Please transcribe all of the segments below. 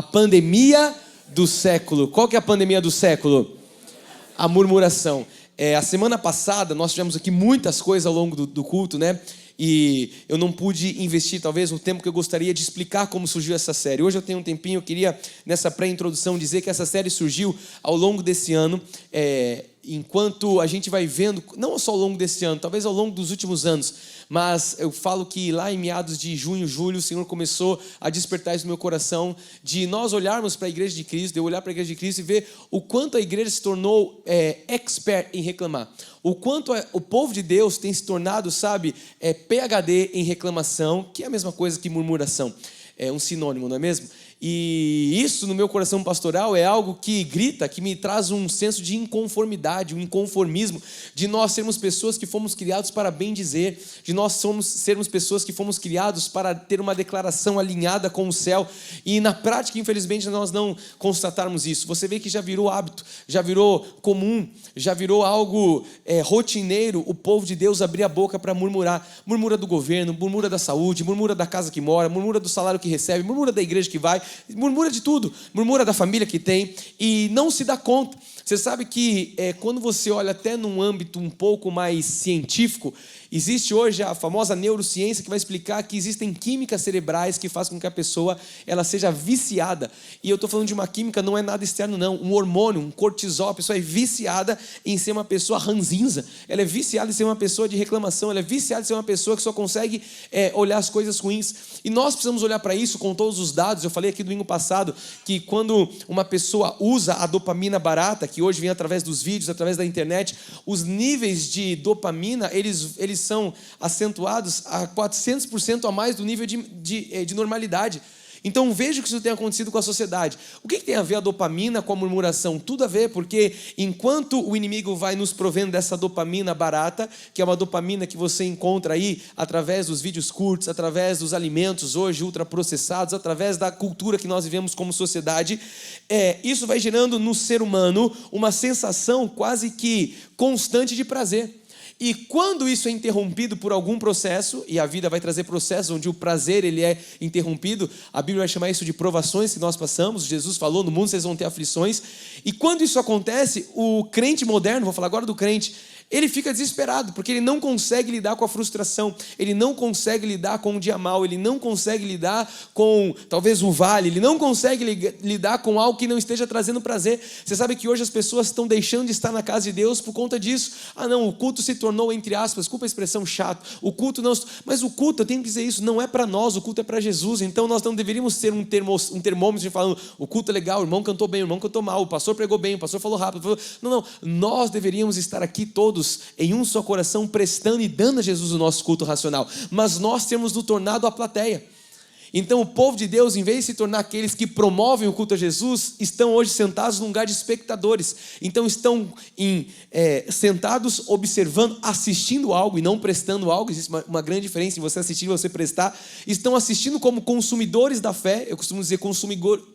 A pandemia do século. Qual que é a pandemia do século? A murmuração. A semana passada nós tivemos aqui muitas coisas ao longo do culto, né? E eu não pude investir, talvez, o tempo que eu gostaria de explicar como surgiu essa série. Hoje eu tenho um tempinho, eu queria, nessa pré-introdução, dizer que essa série surgiu ao longo desse ano, enquanto a gente vai vendo, não só ao longo desse ano, talvez ao longo dos últimos anos, mas eu falo que lá em meados de junho, julho, o Senhor começou a despertar isso no meu coração, de nós olharmos para a Igreja de Cristo, de eu olhar para a Igreja de Cristo e ver o quanto a igreja se tornou expert em reclamar. O quanto o povo de Deus tem se tornado, PhD em reclamação, que é a mesma coisa que murmuração. É um sinônimo, não é mesmo? E isso no meu coração pastoral é algo que grita, que me traz um senso de inconformidade, um inconformismo, de nós sermos pessoas que fomos criados para bem dizer, de nós sermos pessoas que fomos criados para ter uma declaração alinhada com o céu, e na prática, infelizmente, nós não constatarmos isso. Você vê que já virou hábito, já virou comum, já virou algo rotineiro o povo de Deus abrir a boca para murmurar. Murmura do governo, murmura da saúde, murmura da casa que mora, murmura do salário que recebe, murmura da igreja que vai, murmura de tudo, murmura da família que tem e não se dá conta. Você sabe que quando você olha até num âmbito um pouco mais científico, existe hoje a famosa neurociência que vai explicar que existem químicas cerebrais que fazem com que a pessoa ela seja viciada. E eu estou falando de uma química, não é nada externo não, um hormônio, um cortisol. A pessoa é viciada em ser uma pessoa ranzinza, ela é viciada em ser uma pessoa de reclamação, ela é viciada em ser uma pessoa que só consegue olhar as coisas ruins. E nós precisamos olhar para isso com todos os dados. Eu falei aqui domingo passado que quando uma pessoa usa a dopamina barata, que hoje vem através dos vídeos, através da internet, os níveis de dopamina, eles são acentuados a 400% a mais do nível de normalidade. Então veja que isso tem acontecido com a sociedade. O que tem a ver a dopamina com a murmuração? Tudo a ver, porque enquanto o inimigo vai nos provendo dessa dopamina barata, que é uma dopamina que você encontra aí através dos vídeos curtos, através dos alimentos hoje ultraprocessados, através da cultura que nós vivemos como sociedade, isso vai gerando no ser humano uma sensação quase que constante de prazer. E quando isso é interrompido por algum processo, e a vida vai trazer processos onde o prazer ele é interrompido, a Bíblia vai chamar isso de provações que nós passamos. Jesus falou, no mundo vocês vão ter aflições. E quando isso acontece, o crente moderno, vou falar agora do crente, ele fica desesperado, porque ele não consegue lidar com a frustração, ele não consegue lidar com o dia mal, ele não consegue lidar com, talvez, o vale, ele não consegue lidar com algo que não esteja trazendo prazer. Você sabe que hoje as pessoas estão deixando de estar na casa de Deus por conta disso. Ah não, o culto se tornou, entre aspas, desculpa a expressão chato, o culto não... Mas o culto, eu tenho que dizer isso, não é para nós, o culto é para Jesus. Então nós não deveríamos ser um termômetro falando, o culto é legal, o irmão cantou bem, o irmão cantou mal, o pastor pregou bem, o pastor falou rápido. Não, nós deveríamos estar aqui todos em um só coração, prestando e dando a Jesus o nosso culto racional, mas nós temos nos tornado a plateia. Então o povo de Deus, em vez de se tornar aqueles que promovem o culto a Jesus, estão hoje sentados num lugar de espectadores. Então estão sentados, observando, assistindo algo e não prestando algo. Existe uma grande diferença em você assistir e você prestar. Estão assistindo como consumidores da fé, eu costumo dizer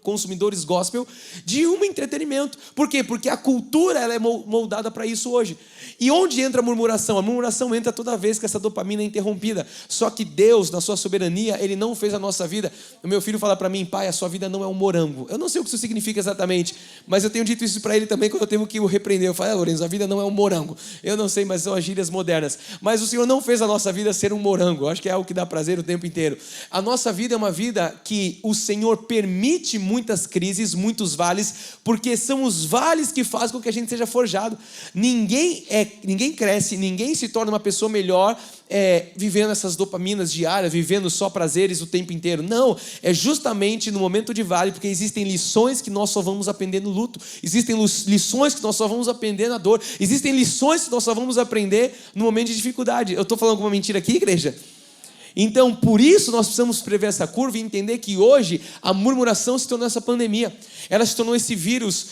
consumidores gospel, de um entretenimento. Por quê? Porque a cultura ela é moldada para isso hoje. E onde entra a murmuração? A murmuração entra toda vez que essa dopamina é interrompida. Só que Deus, na sua soberania, Ele não fez a nossa vida. O meu filho fala para mim, pai, a sua vida não é um morango. Eu não sei o que isso significa exatamente, mas eu tenho dito isso para ele também quando eu tenho que o repreender. Eu falo, Lourenço, a vida não é um morango. Eu não sei, mas são as gírias modernas. Mas o Senhor não fez a nossa vida ser um morango. Eu acho que é algo que dá prazer o tempo inteiro. A nossa vida é uma vida que o Senhor permite muitas crises, muitos vales, porque são os vales que fazem com que a gente seja forjado. Ninguém cresce, ninguém se torna uma pessoa melhor vivendo essas dopaminas diárias, vivendo só prazeres o tempo inteiro. Não, é justamente no momento de vale, porque existem lições que nós só vamos aprender no luto, existem lições que nós só vamos aprender na dor, existem lições que nós só vamos aprender no momento de dificuldade. Eu estou falando alguma mentira aqui, igreja? Então, por isso nós precisamos prever essa curva e entender que hoje a murmuração se tornou essa pandemia. Ela se tornou esse vírus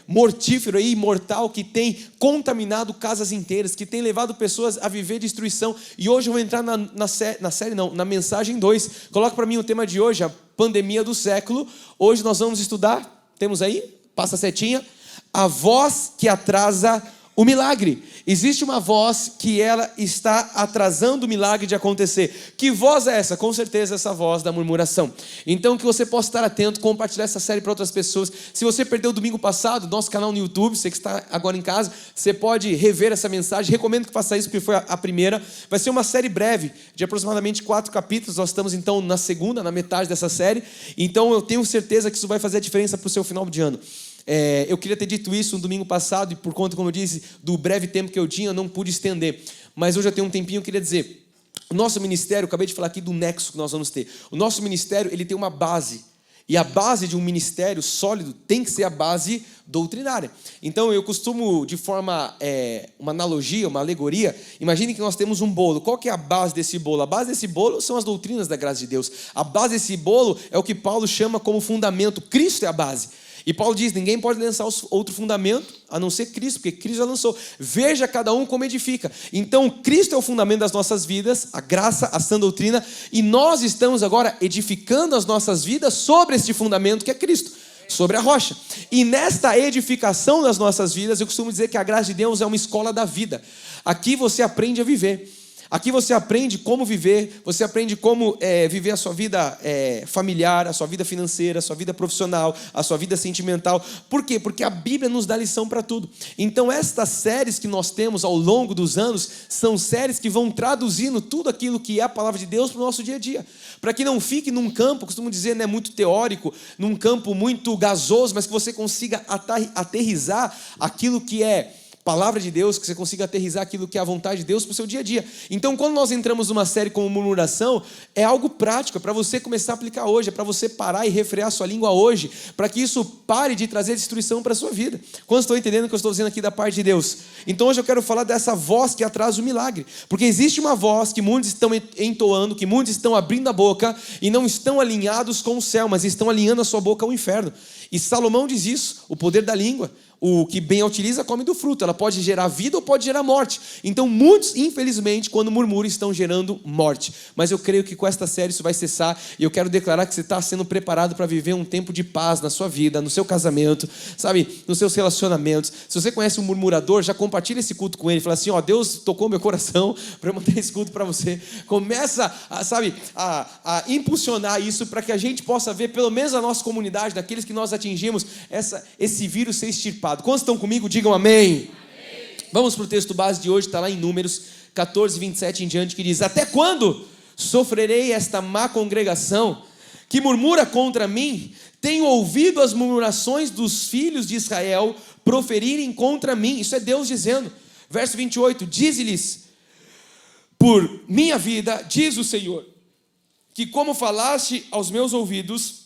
mortífero e imortal que tem contaminado casas inteiras, que tem levado pessoas a viver destruição. E hoje eu vou entrar na mensagem 2. Coloca para mim o tema de hoje, a pandemia do século. Hoje nós vamos estudar, temos aí? Passa a setinha. A voz que atrasa o milagre. Existe uma voz que ela está atrasando o milagre de acontecer. Que voz é essa? Com certeza essa voz da murmuração. Então que você possa estar atento, compartilhar essa série para outras pessoas. Se você perdeu o domingo passado, nosso canal no YouTube, você que está agora em casa, você pode rever essa mensagem. Recomendo que faça isso porque foi a primeira. Vai ser uma série breve, de aproximadamente 4 capítulos. Nós estamos então na metade dessa série. Então eu tenho certeza que isso vai fazer a diferença para o seu final de ano. Eu queria ter dito isso no domingo passado e por conta, como eu disse, do breve tempo que eu tinha, eu não pude estender. Mas hoje eu tenho um tempinho, eu queria dizer, o nosso ministério, eu acabei de falar aqui do nexo que nós vamos ter. O nosso ministério, ele tem uma base. E a base de um ministério sólido tem que ser a base doutrinária. Então eu costumo, de forma, uma analogia, uma alegoria, imagine que nós temos um bolo. Qual que é a base desse bolo? A base desse bolo são as doutrinas da graça de Deus. A base desse bolo é o que Paulo chama como fundamento. Cristo é a base. E Paulo diz, ninguém pode lançar outro fundamento, a não ser Cristo, porque Cristo já lançou. Veja cada um como edifica. Então, Cristo é o fundamento das nossas vidas, a graça, a sã doutrina, e nós estamos agora edificando as nossas vidas sobre este fundamento que é Cristo, sobre a rocha. E nesta edificação das nossas vidas, eu costumo dizer que a graça de Deus é uma escola da vida. Aqui você aprende a viver. Aqui você aprende como viver, você aprende como viver a sua vida familiar, a sua vida financeira, a sua vida profissional, a sua vida sentimental. Por quê? Porque a Bíblia nos dá lição para tudo. Então estas séries que nós temos ao longo dos anos, são séries que vão traduzindo tudo aquilo que é a palavra de Deus para o nosso dia a dia. Para que não fique num campo, costumo dizer, né, muito teórico, num campo muito gasoso, mas que você consiga aterrizar aquilo que é palavra de Deus, que você consiga aterrizar aquilo que é a vontade de Deus para o seu dia a dia. Então, quando nós entramos numa série como murmuração, é algo prático, é para você começar a aplicar hoje, é para você parar e refrear sua língua hoje, para que isso pare de trazer destruição para a sua vida. Quando estão entendendo o que eu estou dizendo aqui da parte de Deus? Então, hoje eu quero falar dessa voz que atrasa o milagre, porque existe uma voz que muitos estão entoando, que muitos estão abrindo a boca e não estão alinhados com o céu, mas estão alinhando a sua boca ao inferno. E Salomão diz isso, o poder da língua. O que bem a utiliza come do fruto. Ela pode gerar vida ou pode gerar morte. Então muitos, infelizmente, quando murmuram, estão gerando morte. Mas eu creio que com esta série isso vai cessar. E eu quero declarar que você está sendo preparado para viver um tempo de paz na sua vida, no seu casamento, sabe, nos seus relacionamentos. Se você conhece um murmurador, já compartilha esse culto com ele. Fala assim, Deus tocou meu coração para eu manter esse culto para você. Começa a impulsionar isso para que a gente possa ver, pelo menos a nossa comunidade, daqueles que nós atingimos, esse vírus ser extirpado. Quantos estão comigo? Digam amém. Vamos para o texto base de hoje, está lá em Números 14, 27 em diante, que diz: até quando sofrerei esta má congregação que murmura contra mim? Tenho ouvido as murmurações dos filhos de Israel proferirem contra mim. Isso é Deus dizendo. Verso 28, dize-lhes: por minha vida, diz o Senhor, que como falaste aos meus ouvidos,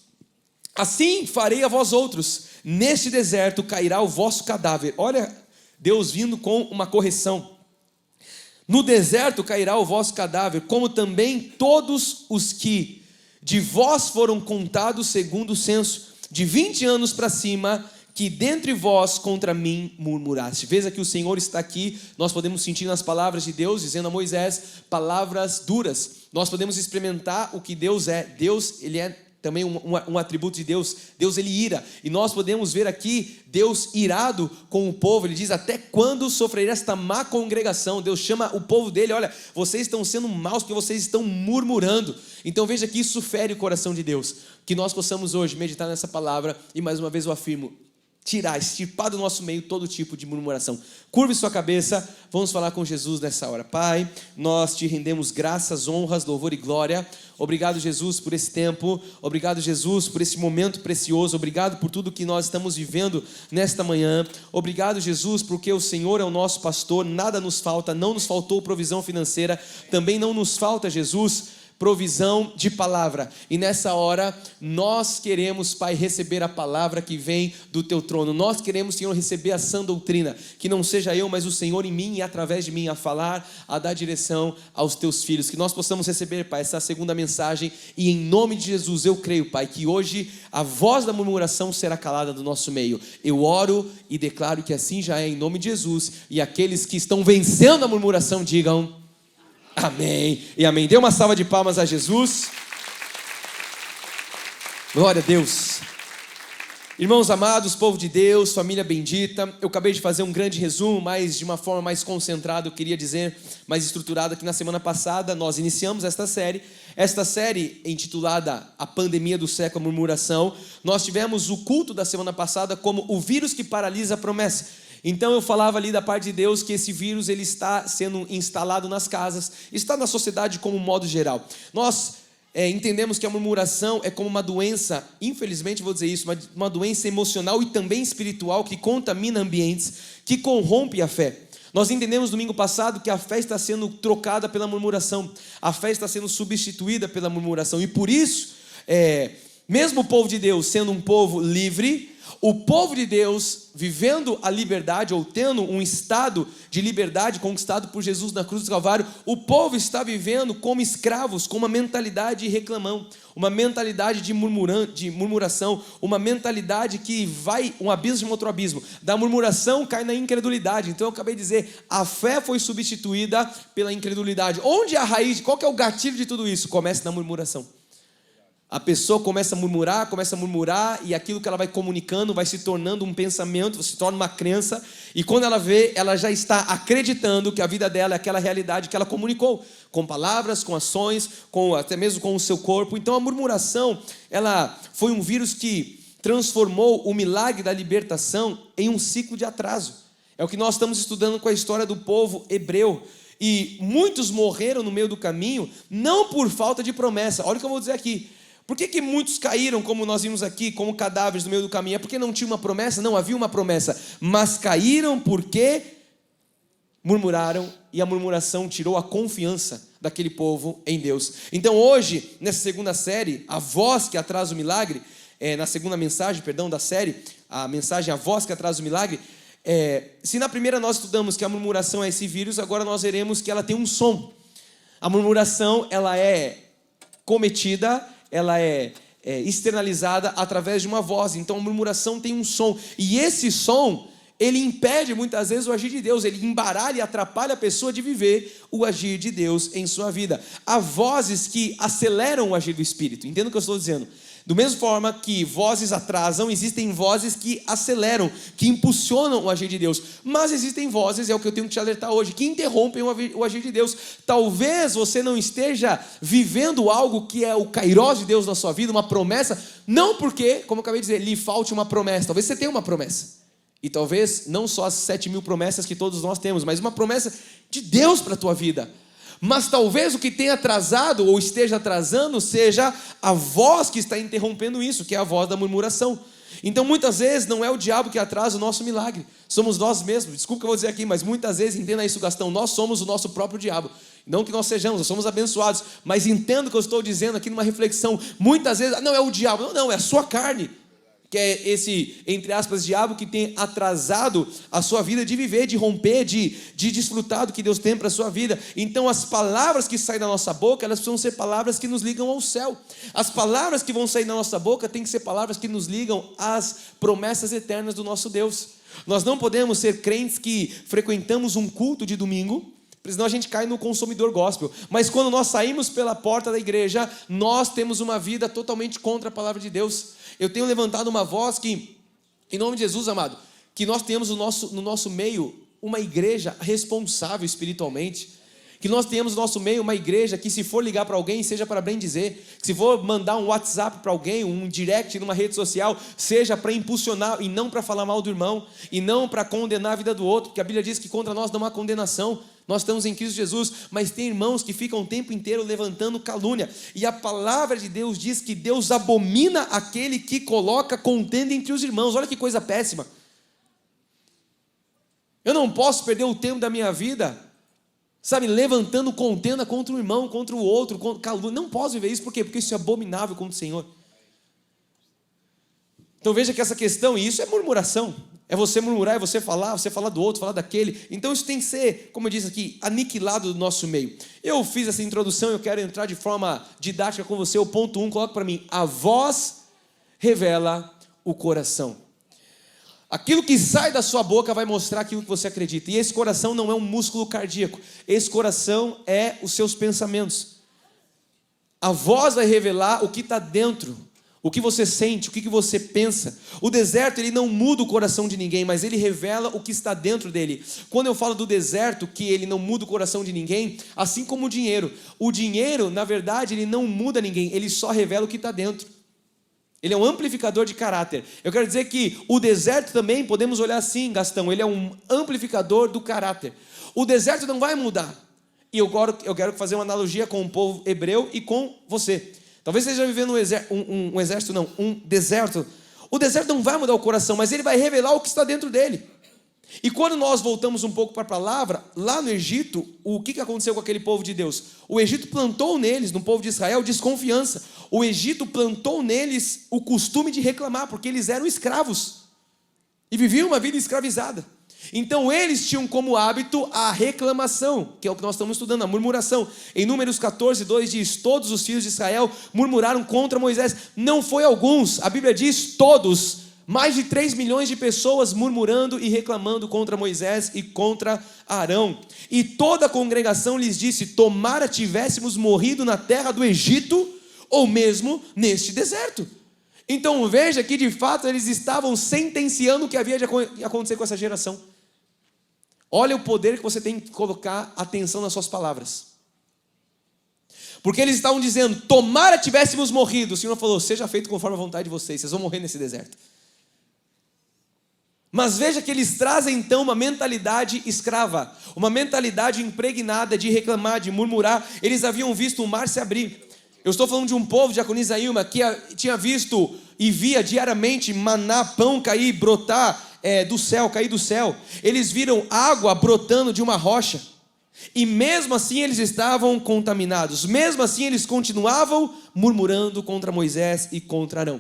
assim farei a vós outros. Neste deserto cairá o vosso cadáver. Olha, Deus vindo com uma correção. No deserto cairá o vosso cadáver, como também todos os que de vós foram contados segundo o censo, de 20 anos para cima, que dentre vós contra mim murmuraste. Veja que o Senhor está aqui, nós podemos sentir nas palavras de Deus, dizendo a Moisés, palavras duras. Nós podemos experimentar o que Deus é. Deus, Ele é também um atributo de Deus. Deus, Ele ira. E nós podemos ver aqui Deus irado com o povo. Ele diz, até quando sofrerei esta má congregação? Deus chama o povo dele, olha, vocês estão sendo maus porque vocês estão murmurando. Então veja que isso fere o coração de Deus. Que nós possamos hoje meditar nessa palavra e mais uma vez eu afirmo, tirar, extirpar do nosso meio todo tipo de murmuração. Curve sua cabeça, vamos falar com Jesus nessa hora. Pai, nós te rendemos graças, honras, louvor e glória. Obrigado, Jesus, por esse tempo. Obrigado, Jesus, por esse momento precioso. Obrigado por tudo que nós estamos vivendo nesta manhã. Obrigado, Jesus, porque o Senhor é o nosso pastor, nada nos falta, não nos faltou provisão financeira, também não nos falta, Jesus, provisão de palavra. E nessa hora, nós queremos, Pai, receber a palavra que vem do Teu trono. Nós queremos, Senhor, receber a sã doutrina. Que não seja eu, mas o Senhor em mim e através de mim a falar, a dar direção aos Teus filhos. Que nós possamos receber, Pai, essa segunda mensagem. E em nome de Jesus, eu creio, Pai, que hoje a voz da murmuração será calada do nosso meio. Eu oro e declaro que assim já é em nome de Jesus. E aqueles que estão vencendo a murmuração, digam amém e amém. Dê uma salva de palmas a Jesus. Glória a Deus. Irmãos amados, povo de Deus, família bendita, eu acabei de fazer um grande resumo, mas de uma forma mais concentrada, eu queria dizer, mais estruturada, que na semana passada nós iniciamos esta série intitulada A Pandemia do Século, a Murmuração. Nós tivemos o culto da semana passada como o vírus que paralisa a promessa. Então eu falava ali da parte de Deus que esse vírus ele está sendo instalado nas casas, está na sociedade como modo geral. Nós entendemos que a murmuração é como uma doença, infelizmente vou dizer isso, uma doença emocional e também espiritual que contamina ambientes, que corrompe a fé. Nós entendemos domingo passado que a fé está sendo trocada pela murmuração, a fé está sendo substituída pela murmuração, e por isso, mesmo o povo de Deus sendo um povo livre, o povo de Deus vivendo a liberdade ou tendo um estado de liberdade conquistado por Jesus na cruz do Calvário, o povo está vivendo como escravos, com uma mentalidade de reclamão, uma mentalidade de murmuração, uma mentalidade que vai um abismo de outro abismo. Da murmuração cai na incredulidade. Então eu acabei de dizer, a fé foi substituída pela incredulidade. Onde é a raiz? Qual que é o gatilho de tudo isso? Começa na murmuração. A pessoa começa a murmurar, e aquilo que ela vai comunicando vai se tornando um pensamento, se torna uma crença, e quando ela vê, ela já está acreditando que a vida dela é aquela realidade que ela comunicou, com palavras, com ações, até mesmo com o seu corpo. Então a murmuração, ela foi um vírus que transformou o milagre da libertação em um ciclo de atraso. É o que nós estamos estudando com a história do povo hebreu. E muitos morreram no meio do caminho, não por falta de promessa. Olha o que eu vou dizer aqui. Por que muitos caíram, como nós vimos aqui, como cadáveres no meio do caminho? É porque não tinha uma promessa? Não, havia uma promessa. Mas caíram porque murmuraram, e a murmuração tirou a confiança daquele povo em Deus. Então hoje, nessa segunda série, a voz que atrasa o milagre, na segunda mensagem, da série, a mensagem A Voz que Atrasa o Milagre, se na primeira nós estudamos que a murmuração é esse vírus, agora nós veremos que ela tem um som. A murmuração, ela é cometida, ela é externalizada através de uma voz. Então a murmuração tem um som, e esse som, ele impede muitas vezes o agir de Deus, ele embaralha e atrapalha a pessoa de viver o agir de Deus em sua vida. Há vozes que aceleram o agir do Espírito, entenda o que eu estou dizendo. Do mesma forma que vozes atrasam, existem vozes que aceleram, que impulsionam o agir de Deus. Mas existem vozes, é o que eu tenho que te alertar hoje, que interrompem o agir de Deus. Talvez você não esteja vivendo algo que é o kairós de Deus na sua vida, uma promessa, não porque, como eu acabei de dizer, lhe falte uma promessa. Talvez você tenha uma promessa. E talvez não só as 7.000 promessas que todos nós temos, mas uma promessa de Deus para a tua vida. Mas talvez o que tenha atrasado ou esteja atrasando seja a voz que está interrompendo isso, que é a voz da murmuração. Então muitas vezes não é o diabo que atrasa o nosso milagre, somos nós mesmos. Desculpa o que eu vou dizer aqui, mas muitas vezes, entenda isso, Gastão, nós somos o nosso próprio diabo. Não que nós sejamos, nós somos abençoados, mas entenda o que eu estou dizendo aqui numa reflexão. Muitas vezes, não é o diabo, não, é a sua carne, que é esse, entre aspas, diabo que tem atrasado a sua vida de viver, de romper, de desfrutar do que Deus tem para a sua vida. Então as palavras que saem da nossa boca, elas precisam ser palavras que nos ligam ao céu. As palavras que vão sair da nossa boca têm que ser palavras que nos ligam às promessas eternas do nosso Deus. Nós não podemos ser crentes que frequentamos um culto de domingo, senão a gente cai no consumidor gospel. Mas quando nós saímos pela porta da igreja, nós temos uma vida totalmente contra a palavra de Deus. Eu tenho levantado uma voz que, em nome de Jesus, amado, que nós tenhamos no nosso meio uma igreja responsável espiritualmente, que nós tenhamos no nosso meio uma igreja que, se for ligar para alguém, seja para bem dizer, que se for mandar um WhatsApp para alguém, um direct numa rede social, seja para impulsionar e não para falar mal do irmão, e não para condenar a vida do outro, porque a Bíblia diz que contra nós não há condenação. Nós estamos em Cristo Jesus, mas tem irmãos que ficam o tempo inteiro levantando calúnia, e a palavra de Deus diz que Deus abomina aquele que coloca contenda entre os irmãos. Olha que coisa péssima. Eu não posso perder o tempo da minha vida, levantando contenda contra um irmão, contra o outro, calúnia. Não posso viver isso, por quê? Porque isso é abominável contra o Senhor. Então veja que essa questão, e isso é murmuração, é você murmurar, é você falar do outro, falar daquele. Então isso tem que ser, como eu disse aqui, aniquilado do nosso meio. Eu fiz essa introdução, eu quero entrar de forma didática com você. O ponto 1, coloca para mim: a voz revela o coração. Aquilo que sai da sua boca vai mostrar aquilo que você acredita. E esse coração não é um músculo cardíaco, esse coração é os seus pensamentos. A voz vai revelar o que está dentro. o que você sente, o que você pensa. O deserto, ele não muda o coração de ninguém, mas ele revela o que está dentro dele. Quando eu falo do deserto, que ele não muda o coração de ninguém, assim como o dinheiro, na verdade, ele não muda ninguém, ele só revela o que está dentro. Ele é um amplificador de caráter. Eu quero dizer que o deserto também, podemos olhar assim, Gastão, ele é um amplificador do caráter. O deserto não vai mudar. E eu quero fazer uma analogia com o povo hebreu e com você. Talvez você esteja vivendo um deserto. O deserto não vai mudar o coração, mas ele vai revelar o que está dentro dele. E quando nós voltamos um pouco para a palavra, lá no Egito, o que aconteceu com aquele povo de Deus? O Egito plantou neles, no povo de Israel, desconfiança. O Egito plantou neles o costume de reclamar, porque eles eram escravos e viviam uma vida escravizada. Então eles tinham como hábito a reclamação, que é o que nós estamos estudando, a murmuração. Em Números 14, 2 diz: todos os filhos de Israel murmuraram contra Moisés. Não foi alguns, a Bíblia diz todos. Mais de 3 milhões de pessoas murmurando e reclamando contra Moisés e contra Arão. E toda a congregação lhes disse: tomara tivéssemos morrido na terra do Egito, ou mesmo neste deserto. Então veja que de fato eles estavam sentenciando o que havia de acontecer com essa geração. Olha o poder que você tem que colocar atenção nas suas palavras. Porque eles estavam dizendo: tomara tivéssemos morrido. O Senhor falou: seja feito conforme a vontade de vocês vão morrer nesse deserto. Mas veja que eles trazem então uma mentalidade escrava, uma mentalidade impregnada de reclamar, de murmurar. Eles haviam visto o mar se abrir. Eu estou falando de um povo, diaconisa Ilma, que tinha visto e via diariamente maná, pão cair, brotar do céu, cair do céu. Eles viram água brotando de uma rocha. E mesmo assim eles estavam contaminados. Mesmo assim eles continuavam murmurando contra Moisés e contra Arão.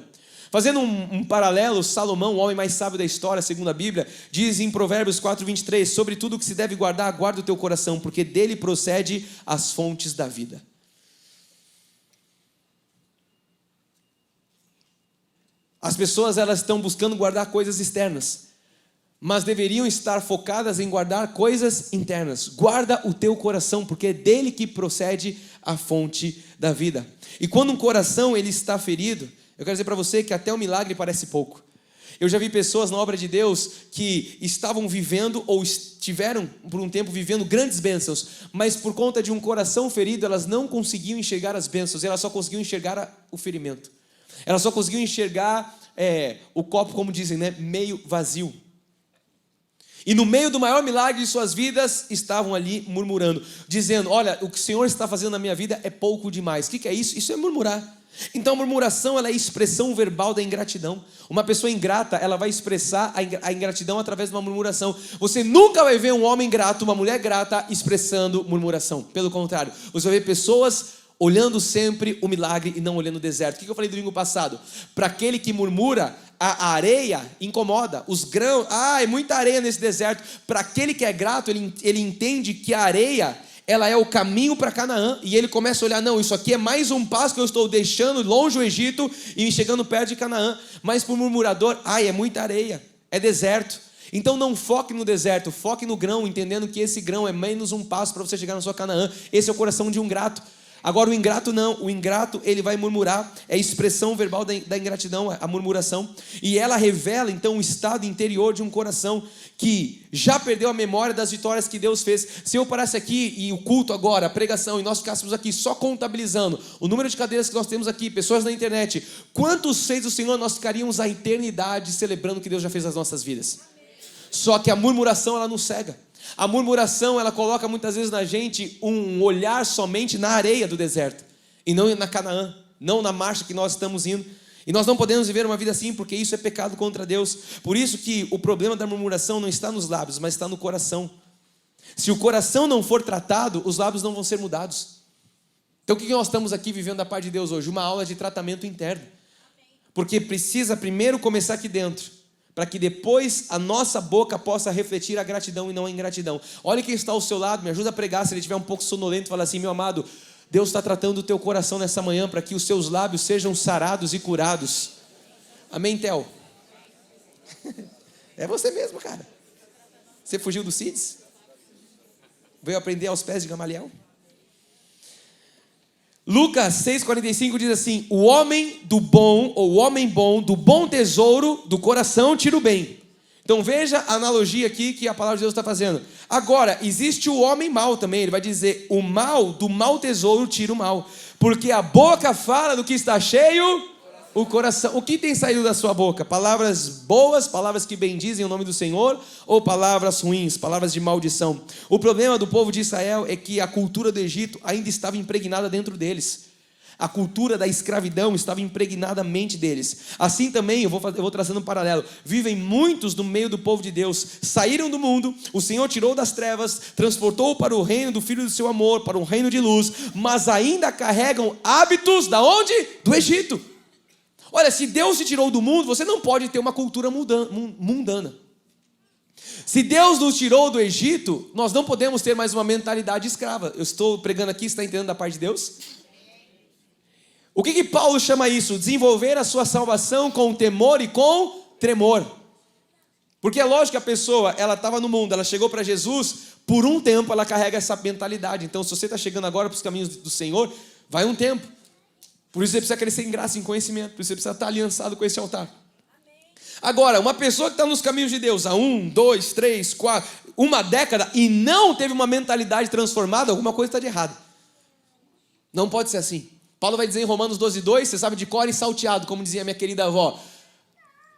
Fazendo um paralelo, Salomão, o homem mais sábio da história, segundo a Bíblia, diz em Provérbios 4:23, sobre tudo que se deve guardar, guarda o teu coração, porque dele procede as fontes da vida. As pessoas, elas estão buscando guardar coisas externas, mas deveriam estar focadas em guardar coisas internas. Guarda o teu coração, porque é dele que procede a fonte da vida. E quando um coração ele está ferido, eu quero dizer para você que até o milagre parece pouco. Eu já vi pessoas na obra de Deus que estavam vivendo ou estiveram por um tempo vivendo grandes bênçãos, mas por conta de um coração ferido, elas não conseguiam enxergar as bênçãos, elas só conseguiam enxergar o ferimento. Elas só conseguiam enxergar o copo, como dizem, né, meio vazio. E no meio do maior milagre de suas vidas, estavam ali murmurando, dizendo: olha, o que o Senhor está fazendo na minha vida é pouco demais. O que é isso? Isso é murmurar. Então a murmuração, ela é a expressão verbal da ingratidão. Uma pessoa ingrata, ela vai expressar a ingratidão através de uma murmuração. Você nunca vai ver um homem grato, uma mulher grata expressando murmuração. Pelo contrário, você vai ver pessoas olhando sempre o milagre e não olhando o deserto. O que eu falei domingo passado? Para aquele que murmura, a areia incomoda, os grãos, é muita areia nesse deserto. Para aquele que é grato, ele entende que a areia, ela é o caminho para Canaã, e ele começa a olhar: não, isso aqui é mais um passo que eu estou deixando longe do Egito e chegando perto de Canaã. Mas para o murmurador, é muita areia, é deserto. Então não foque no deserto, foque no grão, entendendo que esse grão é menos um passo para você chegar na sua Canaã. Esse é o coração de um grato. Agora o ingrato não, o ingrato ele vai murmurar, é a expressão verbal da ingratidão, a murmuração, e ela revela então o estado interior de um coração que já perdeu a memória das vitórias que Deus fez. Se eu parasse aqui e o culto agora, a pregação, e nós ficássemos aqui só contabilizando o número de cadeiras que nós temos aqui, pessoas na internet, quantos fez o Senhor, nós ficaríamos a eternidade celebrando o que Deus já fez nas nossas vidas. Só que a murmuração, ela nos cega. A murmuração, ela coloca muitas vezes na gente um olhar somente na areia do deserto e não na Canaã, não na marcha que nós estamos indo. E nós não podemos viver uma vida assim, porque isso é pecado contra Deus. Por isso que o problema da murmuração não está nos lábios, mas está no coração. Se o coração não for tratado, os lábios não vão ser mudados. Então o que nós estamos aqui vivendo da parte de Deus hoje? Uma aula de tratamento interno. Porque precisa primeiro começar aqui dentro, para que depois a nossa boca possa refletir a gratidão e não a ingratidão. Olha quem está ao seu lado, me ajuda a pregar. Se ele estiver um pouco sonolento, fala assim: meu amado, Deus está tratando o teu coração nessa manhã para que os seus lábios sejam sarados e curados. Amém, Theo? É você mesmo, cara. Você fugiu do CIDS? Veio aprender aos pés de Gamaliel? Lucas 6,45 diz assim: o homem do bom, ou o homem bom, do bom tesouro do coração tira o bem. Então veja a analogia aqui que a palavra de Deus está fazendo. Agora, existe o homem mau também. Ele vai dizer: o mal, do mau tesouro tira o mal. Porque a boca fala do que está cheio o coração. O que tem saído da sua boca? Palavras boas, palavras que bendizem o nome do Senhor, ou palavras ruins, palavras de maldição? O problema do povo de Israel é que a cultura do Egito ainda estava impregnada dentro deles. A cultura da escravidão estava impregnada na mente deles. Assim também, eu vou traçando um paralelo. Vivem muitos no meio do povo de Deus. Saíram do mundo, o Senhor tirou das trevas, transportou para o reino do Filho do seu amor, para um reino de luz, mas ainda carregam hábitos da onde? Do Egito. Olha, se Deus te tirou do mundo, você não pode ter uma cultura mundana. Se Deus nos tirou do Egito, nós não podemos ter mais uma mentalidade escrava. Eu estou pregando aqui, você está entendendo da parte de Deus? O que Paulo chama isso? Desenvolver a sua salvação com temor e com tremor. Porque é lógico que a pessoa, ela estava no mundo, ela chegou para Jesus, por um tempo ela carrega essa mentalidade. Então, se você está chegando agora para os caminhos do Senhor, vai um tempo. Por isso você precisa crescer em graça, em conhecimento. Por isso você precisa estar aliançado com esse altar. Agora, uma pessoa que está nos caminhos de Deus há 1, 2, 3, 4, uma década e não teve uma mentalidade transformada, alguma coisa está de errado. Não pode ser assim. Paulo vai dizer em Romanos 12:2, você sabe de cor e salteado, como dizia minha querida avó.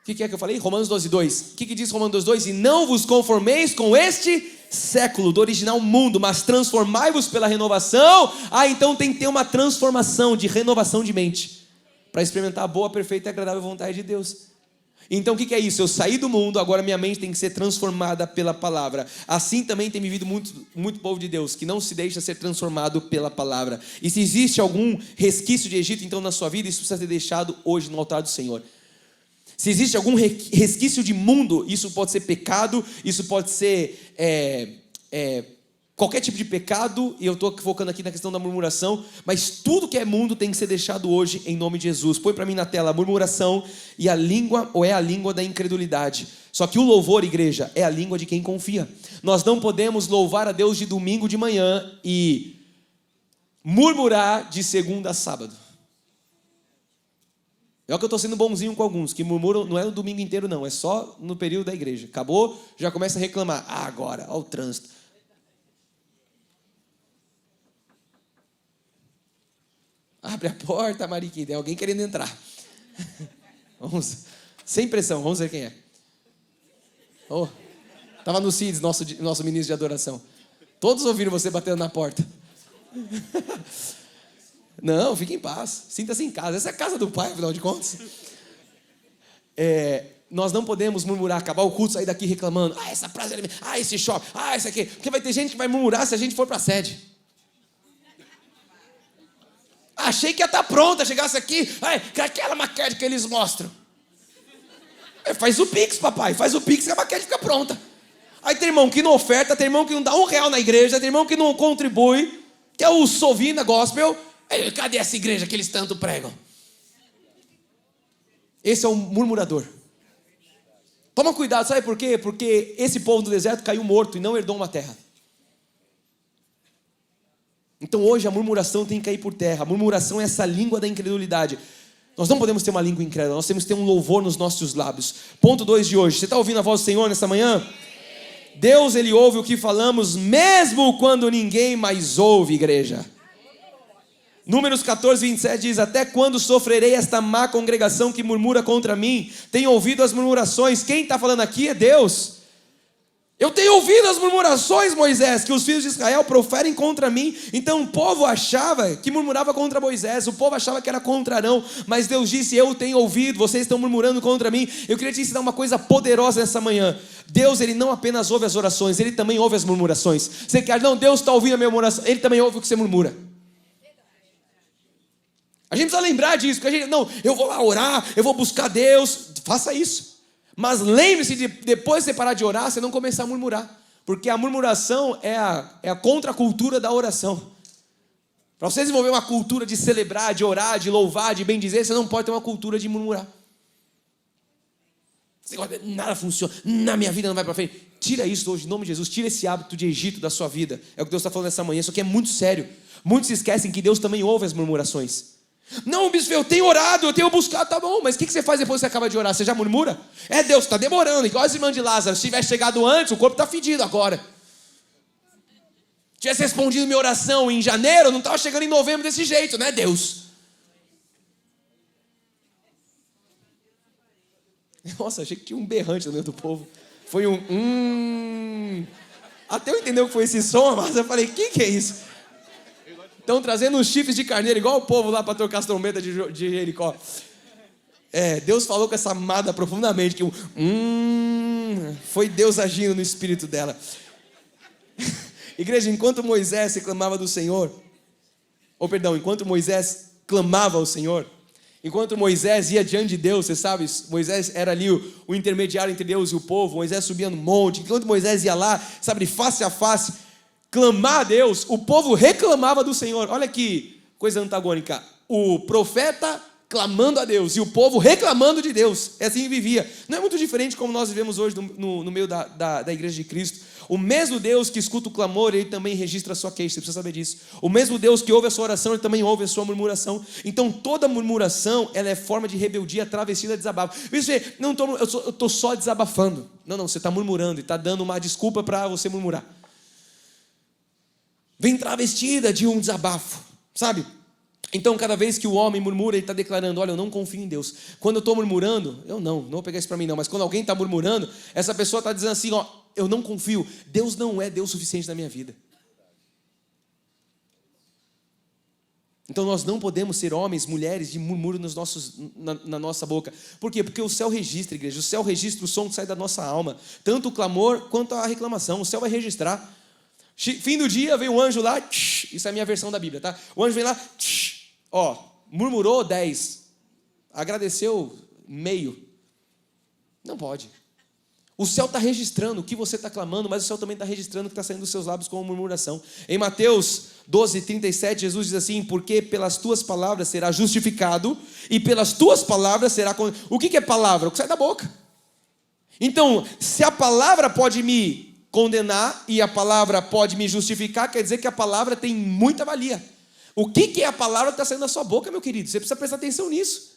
O que é que eu falei? Romanos 12:2. O que diz Romanos 12:2? E não vos conformeis com este século, do original mundo, mas transformai-vos pela renovação. Então tem que ter uma transformação, de renovação de mente, para experimentar a boa, perfeita e agradável vontade de Deus. Então o que é isso? Eu saí do mundo, agora minha mente tem que ser transformada pela palavra. Assim também tem vivido muito povo de Deus, que não se deixa ser transformado pela palavra. E se existe algum resquício de Egito, então na sua vida, isso precisa ser deixado hoje no altar do Senhor. Se existe algum resquício de mundo, isso pode ser pecado, isso pode ser qualquer tipo de pecado, e eu estou focando aqui na questão da murmuração, mas tudo que é mundo tem que ser deixado hoje em nome de Jesus. Põe para mim na tela: a murmuração e a língua, ou é a língua da incredulidade. Só que o louvor, igreja, é a língua de quem confia. Nós não podemos louvar a Deus de domingo de manhã e murmurar de segunda a sábado. É o que eu estou sendo bonzinho com alguns, que murmuram, não é no domingo inteiro não, é só no período da igreja. Acabou, já começa a reclamar. Agora, olha o trânsito. Abre a porta, Mariquita, tem alguém querendo entrar. Vamos, sem pressão, vamos ver quem é. Estava no CIDS, nosso ministro de adoração. Todos ouviram você batendo na porta. Não, fique em paz, sinta-se em casa. Essa é a casa do Pai, afinal de contas. Nós não podemos murmurar, acabar o culto, sair daqui reclamando. Essa praça, esse shopping, isso aqui. Porque vai ter gente que vai murmurar se a gente for para a sede. Achei que ia estar pronta, chegasse aqui, aquela maquete que eles mostram. Faz o Pix, papai, faz o Pix que a maquete fica pronta. Aí tem irmão que não oferta, tem irmão que não dá R$1 na igreja, tem irmão que não contribui, que é o Sovina Gospel. Cadê essa igreja que eles tanto pregam? Esse é um murmurador. Toma cuidado, sabe por quê? Porque esse povo do deserto caiu morto e não herdou uma terra. Então hoje a murmuração tem que cair por terra. A murmuração é essa língua da incredulidade. Nós não podemos ter uma língua incrédula, nós temos que ter um louvor nos nossos lábios. Ponto 2 de hoje. Você está ouvindo a voz do Senhor nessa manhã? Deus, Ele ouve o que falamos, mesmo quando ninguém mais ouve, igreja. Números 14:27 diz: até quando sofrerei esta má congregação que murmura contra mim? Tenho ouvido as murmurações. Quem está falando aqui é Deus. Eu tenho ouvido as murmurações, Moisés, que os filhos de Israel proferem contra mim. Então o povo achava que murmurava contra Moisés, o povo achava que era contra Arão, mas Deus disse: eu tenho ouvido, vocês estão murmurando contra mim. Eu queria te ensinar uma coisa poderosa nessa manhã. Deus, Ele não apenas ouve as orações, Ele também ouve as murmurações. Você quer, não, Deus está ouvindo a minha murmuração, Ele também ouve o que você murmura. A gente precisa lembrar disso, porque a gente, não, eu vou lá orar, eu vou buscar Deus. Faça isso. Mas lembre-se de, depois de você parar de orar, você não começar a murmurar. Porque a murmuração é a contracultura da oração. Para você desenvolver uma cultura de celebrar, de orar, de louvar, de bendizer, você não pode ter uma cultura de murmurar. Nada funciona, na minha vida não vai para frente. Tira isso hoje, em nome de Jesus. Tira esse hábito de Egito da sua vida. É o que Deus está falando nessa manhã. Isso aqui é muito sério. Muitos se esquecem que Deus também ouve as murmurações. Não, bispo, eu tenho orado, eu tenho buscado, tá bom. Mas o que você faz depois que você acaba de orar? Você já murmura? Deus, está demorando. Igual as irmãs de Lázaro. Se tivesse chegado antes, o corpo está fedido agora. Tivesse respondido minha oração em janeiro, não estava chegando em novembro desse jeito, né, Deus? Nossa, achei que tinha um berrante no meio do povo. Foi Até eu entender o que foi esse som, mas eu falei, que é isso? Estão trazendo uns chifres de carneiro, igual o povo lá para trocar as trombetas de Jericó. Deus falou com essa amada profundamente, que foi Deus agindo no espírito dela. Igreja, enquanto Moisés reclamava do Senhor, enquanto Moisés clamava ao Senhor, enquanto Moisés ia diante de Deus, você sabe, Moisés era ali o intermediário entre Deus e o povo, Moisés subia no monte, enquanto Moisés ia lá, sabe, de face a face, clamar a Deus, o povo reclamava do Senhor. Olha que coisa antagônica, o profeta clamando a Deus e o povo reclamando de Deus, assim que vivia. Não é muito diferente como nós vivemos hoje no meio da igreja de Cristo. O mesmo Deus que escuta o clamor, Ele também registra a sua queixa, você precisa saber disso. O mesmo Deus que ouve a sua oração, Ele também ouve a sua murmuração. Então toda murmuração, ela é forma de rebeldia travestida de desabafo. Eu estou só desabafando. Não, você está murmurando e está dando uma desculpa para você murmurar. Vem travestida de um desabafo, sabe? Então, cada vez que o homem murmura, ele está declarando, olha, eu não confio em Deus. Quando eu estou murmurando, eu não vou pegar isso para mim não, mas quando alguém está murmurando, essa pessoa está dizendo assim, eu não confio, Deus não é Deus suficiente na minha vida. Então nós não podemos ser homens, mulheres de murmúrio na nossa boca. Por quê? Porque o céu registra, igreja, o céu registra o som que sai da nossa alma, tanto o clamor quanto a reclamação, o céu vai registrar. Fim do dia, vem um anjo lá, isso é a minha versão da Bíblia, tá? O anjo vem lá, murmurou 10, agradeceu meio. Não pode. O céu está registrando o que você está clamando, mas o céu também está registrando o que está saindo dos seus lábios como murmuração. Em Mateus 12:37, Jesus diz assim, porque pelas tuas palavras será justificado, e pelas tuas palavras será condenado. O que é palavra? O que sai da boca. Então, se a palavra pode me condenar e a palavra pode me justificar, quer dizer que a palavra tem muita valia. O que é a palavra que está saindo da sua boca, meu querido? Você precisa prestar atenção nisso.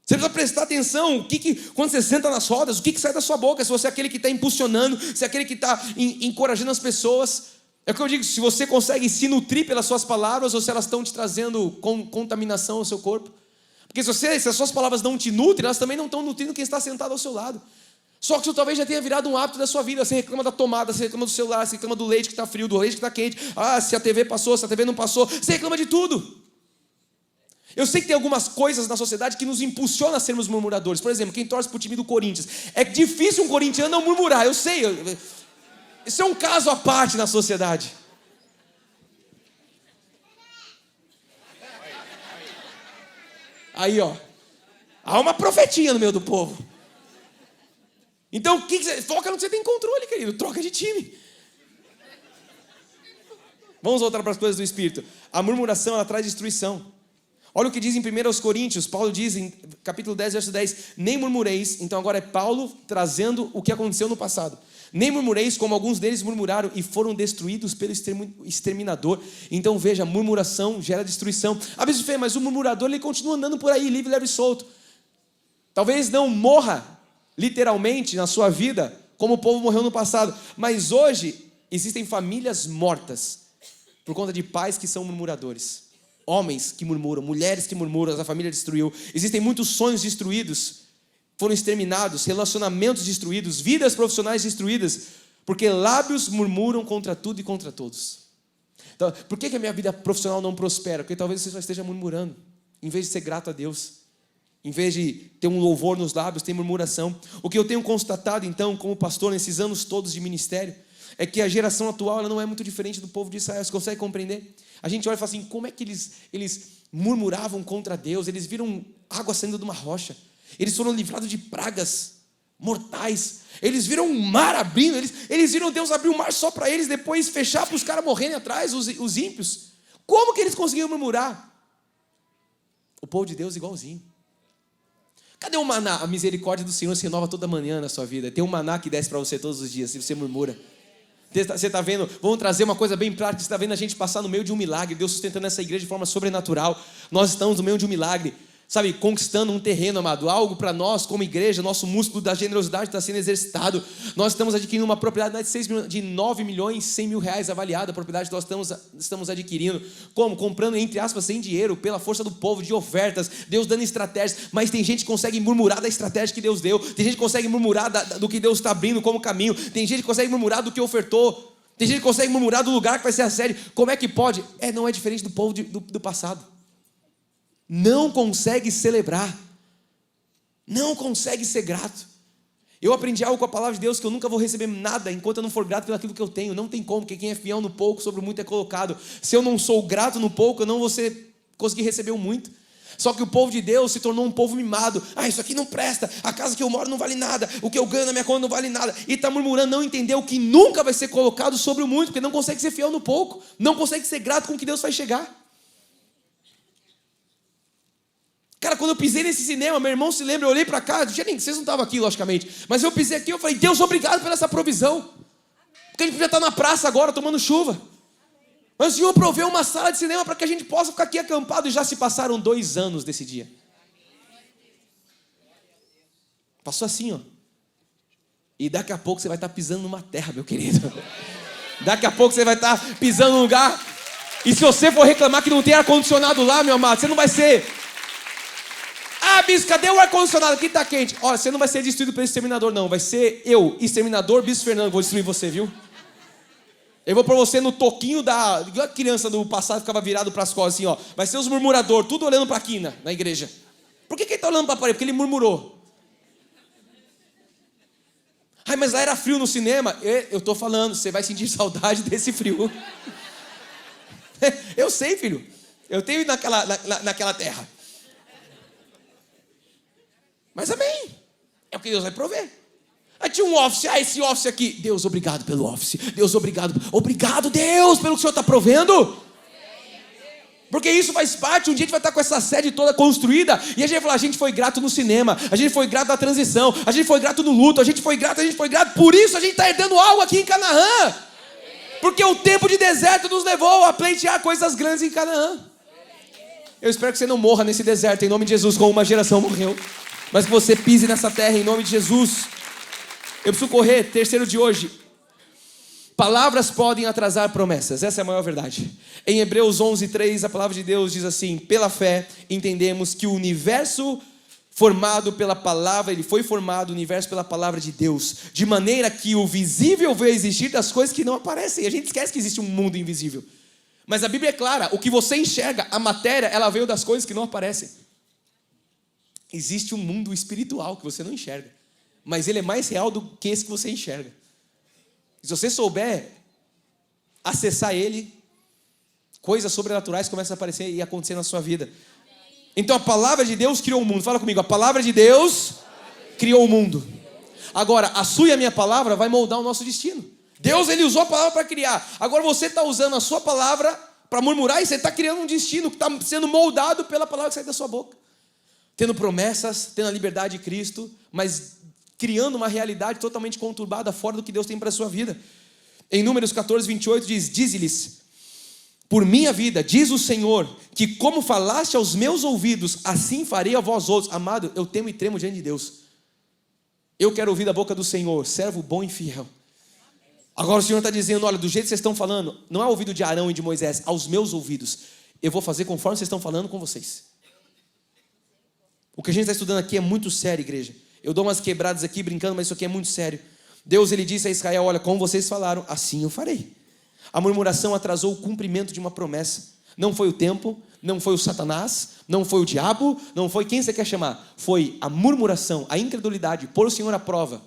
Você precisa prestar atenção, quando você senta nas rodas, o que sai da sua boca, se você é aquele que está impulsionando, se é aquele que está encorajando as pessoas. É o que eu digo, se você consegue se nutrir pelas suas palavras, ou se elas estão te trazendo contaminação ao seu corpo. Porque se as suas palavras não te nutrem, elas também não estão nutrindo quem está sentado ao seu lado. Só que isso talvez já tenha virado um hábito da sua vida. Você reclama da tomada, você reclama do celular, você reclama do leite que está frio, do leite que está quente. Se a TV passou, se a TV não passou. Você reclama de tudo. Eu sei que tem algumas coisas na sociedade que nos impulsionam a sermos murmuradores. Por exemplo, quem torce para o time do Corinthians. É difícil um corintiano não murmurar, eu sei. Isso é um caso à parte na sociedade. Aí, há uma profetinha no meio do povo. Então, foca no que você tem controle, querido. Troca de time. Vamos voltar para as coisas do Espírito. A murmuração, ela traz destruição. Olha o que diz em 1 Coríntios. Paulo diz em capítulo 10, verso 10. Nem murmureis. Então agora é Paulo trazendo o que aconteceu no passado. Nem murmureis como alguns deles murmuraram e foram destruídos pelo exterminador. Então veja, murmuração gera destruição. Mas o murmurador, ele continua andando por aí, livre, leve e solto. Talvez não morra literalmente na sua vida, como o povo morreu no passado. Mas hoje existem famílias mortas por conta de pais que são murmuradores. Homens que murmuram, mulheres que murmuram, a família destruiu. Existem muitos sonhos destruídos, foram exterminados, relacionamentos destruídos, vidas profissionais destruídas, porque lábios murmuram contra tudo e contra todos. Então, por que a minha vida profissional não prospera? Porque talvez você só esteja murmurando, em vez de ser grato a Deus. Em vez de ter um louvor nos lábios, tem murmuração. O que eu tenho constatado, então, como pastor, nesses anos todos de ministério, é que a geração atual ela não é muito diferente do povo de Israel. Você consegue compreender? A gente olha e fala assim, como é que eles murmuravam contra Deus? Eles viram água saindo de uma rocha. Eles foram livrados de pragas mortais. Eles viram um mar abrindo. Eles viram Deus abrir o mar só para eles, depois fechar para os caras morrerem atrás, os ímpios. Como que eles conseguiam murmurar? O povo de Deus igualzinho. Cadê o maná? A misericórdia do Senhor se renova toda manhã na sua vida. Tem um maná que desce para você todos os dias, se você murmura. Você está vendo, vamos trazer uma coisa bem prática, você está vendo a gente passar no meio de um milagre, Deus sustentando essa igreja de forma sobrenatural. Nós estamos no meio de um milagre, sabe, conquistando um terreno, amado, algo para nós como igreja, nosso músculo da generosidade está sendo exercitado. Nós estamos adquirindo uma propriedade de 9 milhões 100 mil reais avaliada, a propriedade que nós estamos adquirindo. Como? Comprando, entre aspas, sem dinheiro, pela força do povo, de ofertas, Deus dando estratégias, mas tem gente que consegue murmurar da estratégia que Deus deu, tem gente que consegue murmurar do que Deus está abrindo como caminho, tem gente que consegue murmurar do que ofertou, tem gente que consegue murmurar do lugar que vai ser a sede. Como é que pode? Não é diferente do povo do passado. Não consegue celebrar, não consegue ser grato. Eu aprendi algo com a palavra de Deus, que eu nunca vou receber nada enquanto eu não for grato pelo aquilo que eu tenho. Não tem como, porque quem é fiel no pouco, sobre o muito é colocado. Se eu não sou grato no pouco, eu não vou conseguir receber o muito. Só que o povo de Deus se tornou um povo mimado. Isso aqui não presta, a casa que eu moro não vale nada, o que eu ganho na minha conta não vale nada. E está murmurando, não entendeu que nunca vai ser colocado sobre o muito, porque não consegue ser fiel no pouco, não consegue ser grato com o que Deus faz chegar. Cara, quando eu pisei nesse cinema, meu irmão se lembra, eu olhei para cá, vocês não estavam aqui, logicamente, mas eu pisei aqui, eu falei, Deus, obrigado por essa provisão, porque a gente podia estar na praça agora, tomando chuva, mas o Senhor proveu uma sala de cinema para que a gente possa ficar aqui acampado, e já se passaram 2 anos desse dia. Passou assim, ó, e daqui a pouco você vai estar pisando numa terra, meu querido, daqui a pouco você vai estar pisando num lugar, e se você for reclamar que não tem ar-condicionado lá, meu amado, você não vai ser... Bispo, cadê o ar-condicionado? Aqui está quente. Olha, você não vai ser destruído pelo exterminador, não. Vai ser eu, exterminador, Bispo Fernando, vou destruir você, viu? Eu vou pôr você no toquinho da... Igual a criança do passado ficava virado para as costas assim, ó. Vai ser os murmuradores, tudo olhando para a quina, na igreja. Por que ele está olhando para a parede? Porque ele murmurou. Mas lá era frio no cinema. Eu estou falando, você vai sentir saudade desse frio. Eu sei, filho. Eu tenho ido naquela terra. Mas amém, é o que Deus vai prover. Aí tinha um office, esse office aqui, Deus, obrigado pelo office, Deus, obrigado Deus, pelo que o Senhor está provendo, porque isso faz parte. Um dia a gente vai estar com essa sede toda construída, e a gente vai falar, a gente foi grato no cinema, a gente foi grato na transição, a gente foi grato no luto, a gente foi grato, por isso a gente está herdando algo aqui em Canaã, porque o tempo de deserto nos levou a pleitear coisas grandes em Canaã. Eu espero que você não morra nesse deserto, em nome de Jesus, como uma geração morreu, mas que você pise nessa terra em nome de Jesus. Eu preciso correr, terceiro de hoje. Palavras podem atrasar promessas, essa é a maior verdade. Em Hebreus 11:3, a palavra de Deus diz assim: pela fé entendemos que o universo formado pela palavra, ele foi formado, o universo pela palavra de Deus, de maneira que o visível veio existir das coisas que não aparecem. A gente esquece que existe um mundo invisível, mas a Bíblia é clara, o que você enxerga, a matéria, ela veio das coisas que não aparecem. Existe um mundo espiritual que você não enxerga, mas ele é mais real do que esse que você enxerga. Se você souber acessar ele, coisas sobrenaturais começam a aparecer e acontecer na sua vida. Então a palavra de Deus criou o mundo. Fala comigo, a palavra de Deus criou o mundo. Agora, a sua e a minha palavra vai moldar o nosso destino. Deus, ele usou a palavra para criar. Agora você está usando a sua palavra para murmurar, e você está criando um destino que está sendo moldado pela palavra que sai da sua boca. Tendo promessas, tendo a liberdade de Cristo, mas criando uma realidade totalmente conturbada, fora do que Deus tem para a sua vida. Em Números 14:28 diz: dize-lhes, por minha vida, diz o Senhor, que como falaste aos meus ouvidos, assim farei a vós outros. Amado, eu temo e tremo diante de Deus. Eu quero ouvir da boca do Senhor, servo bom e fiel. Agora o Senhor está dizendo, olha, do jeito que vocês estão falando, não é o ouvido de Arão e de Moisés, aos meus ouvidos. Eu vou fazer conforme vocês estão falando com vocês. O que a gente está estudando aqui é muito sério, igreja. Eu dou umas quebradas aqui brincando, mas isso aqui é muito sério. Deus, ele disse a Israel, olha, como vocês falaram, assim eu farei. A murmuração atrasou o cumprimento de uma promessa. Não foi o tempo, não foi o Satanás, não foi o diabo, não foi quem você quer chamar. Foi a murmuração, a incredulidade, pôr o Senhor à prova.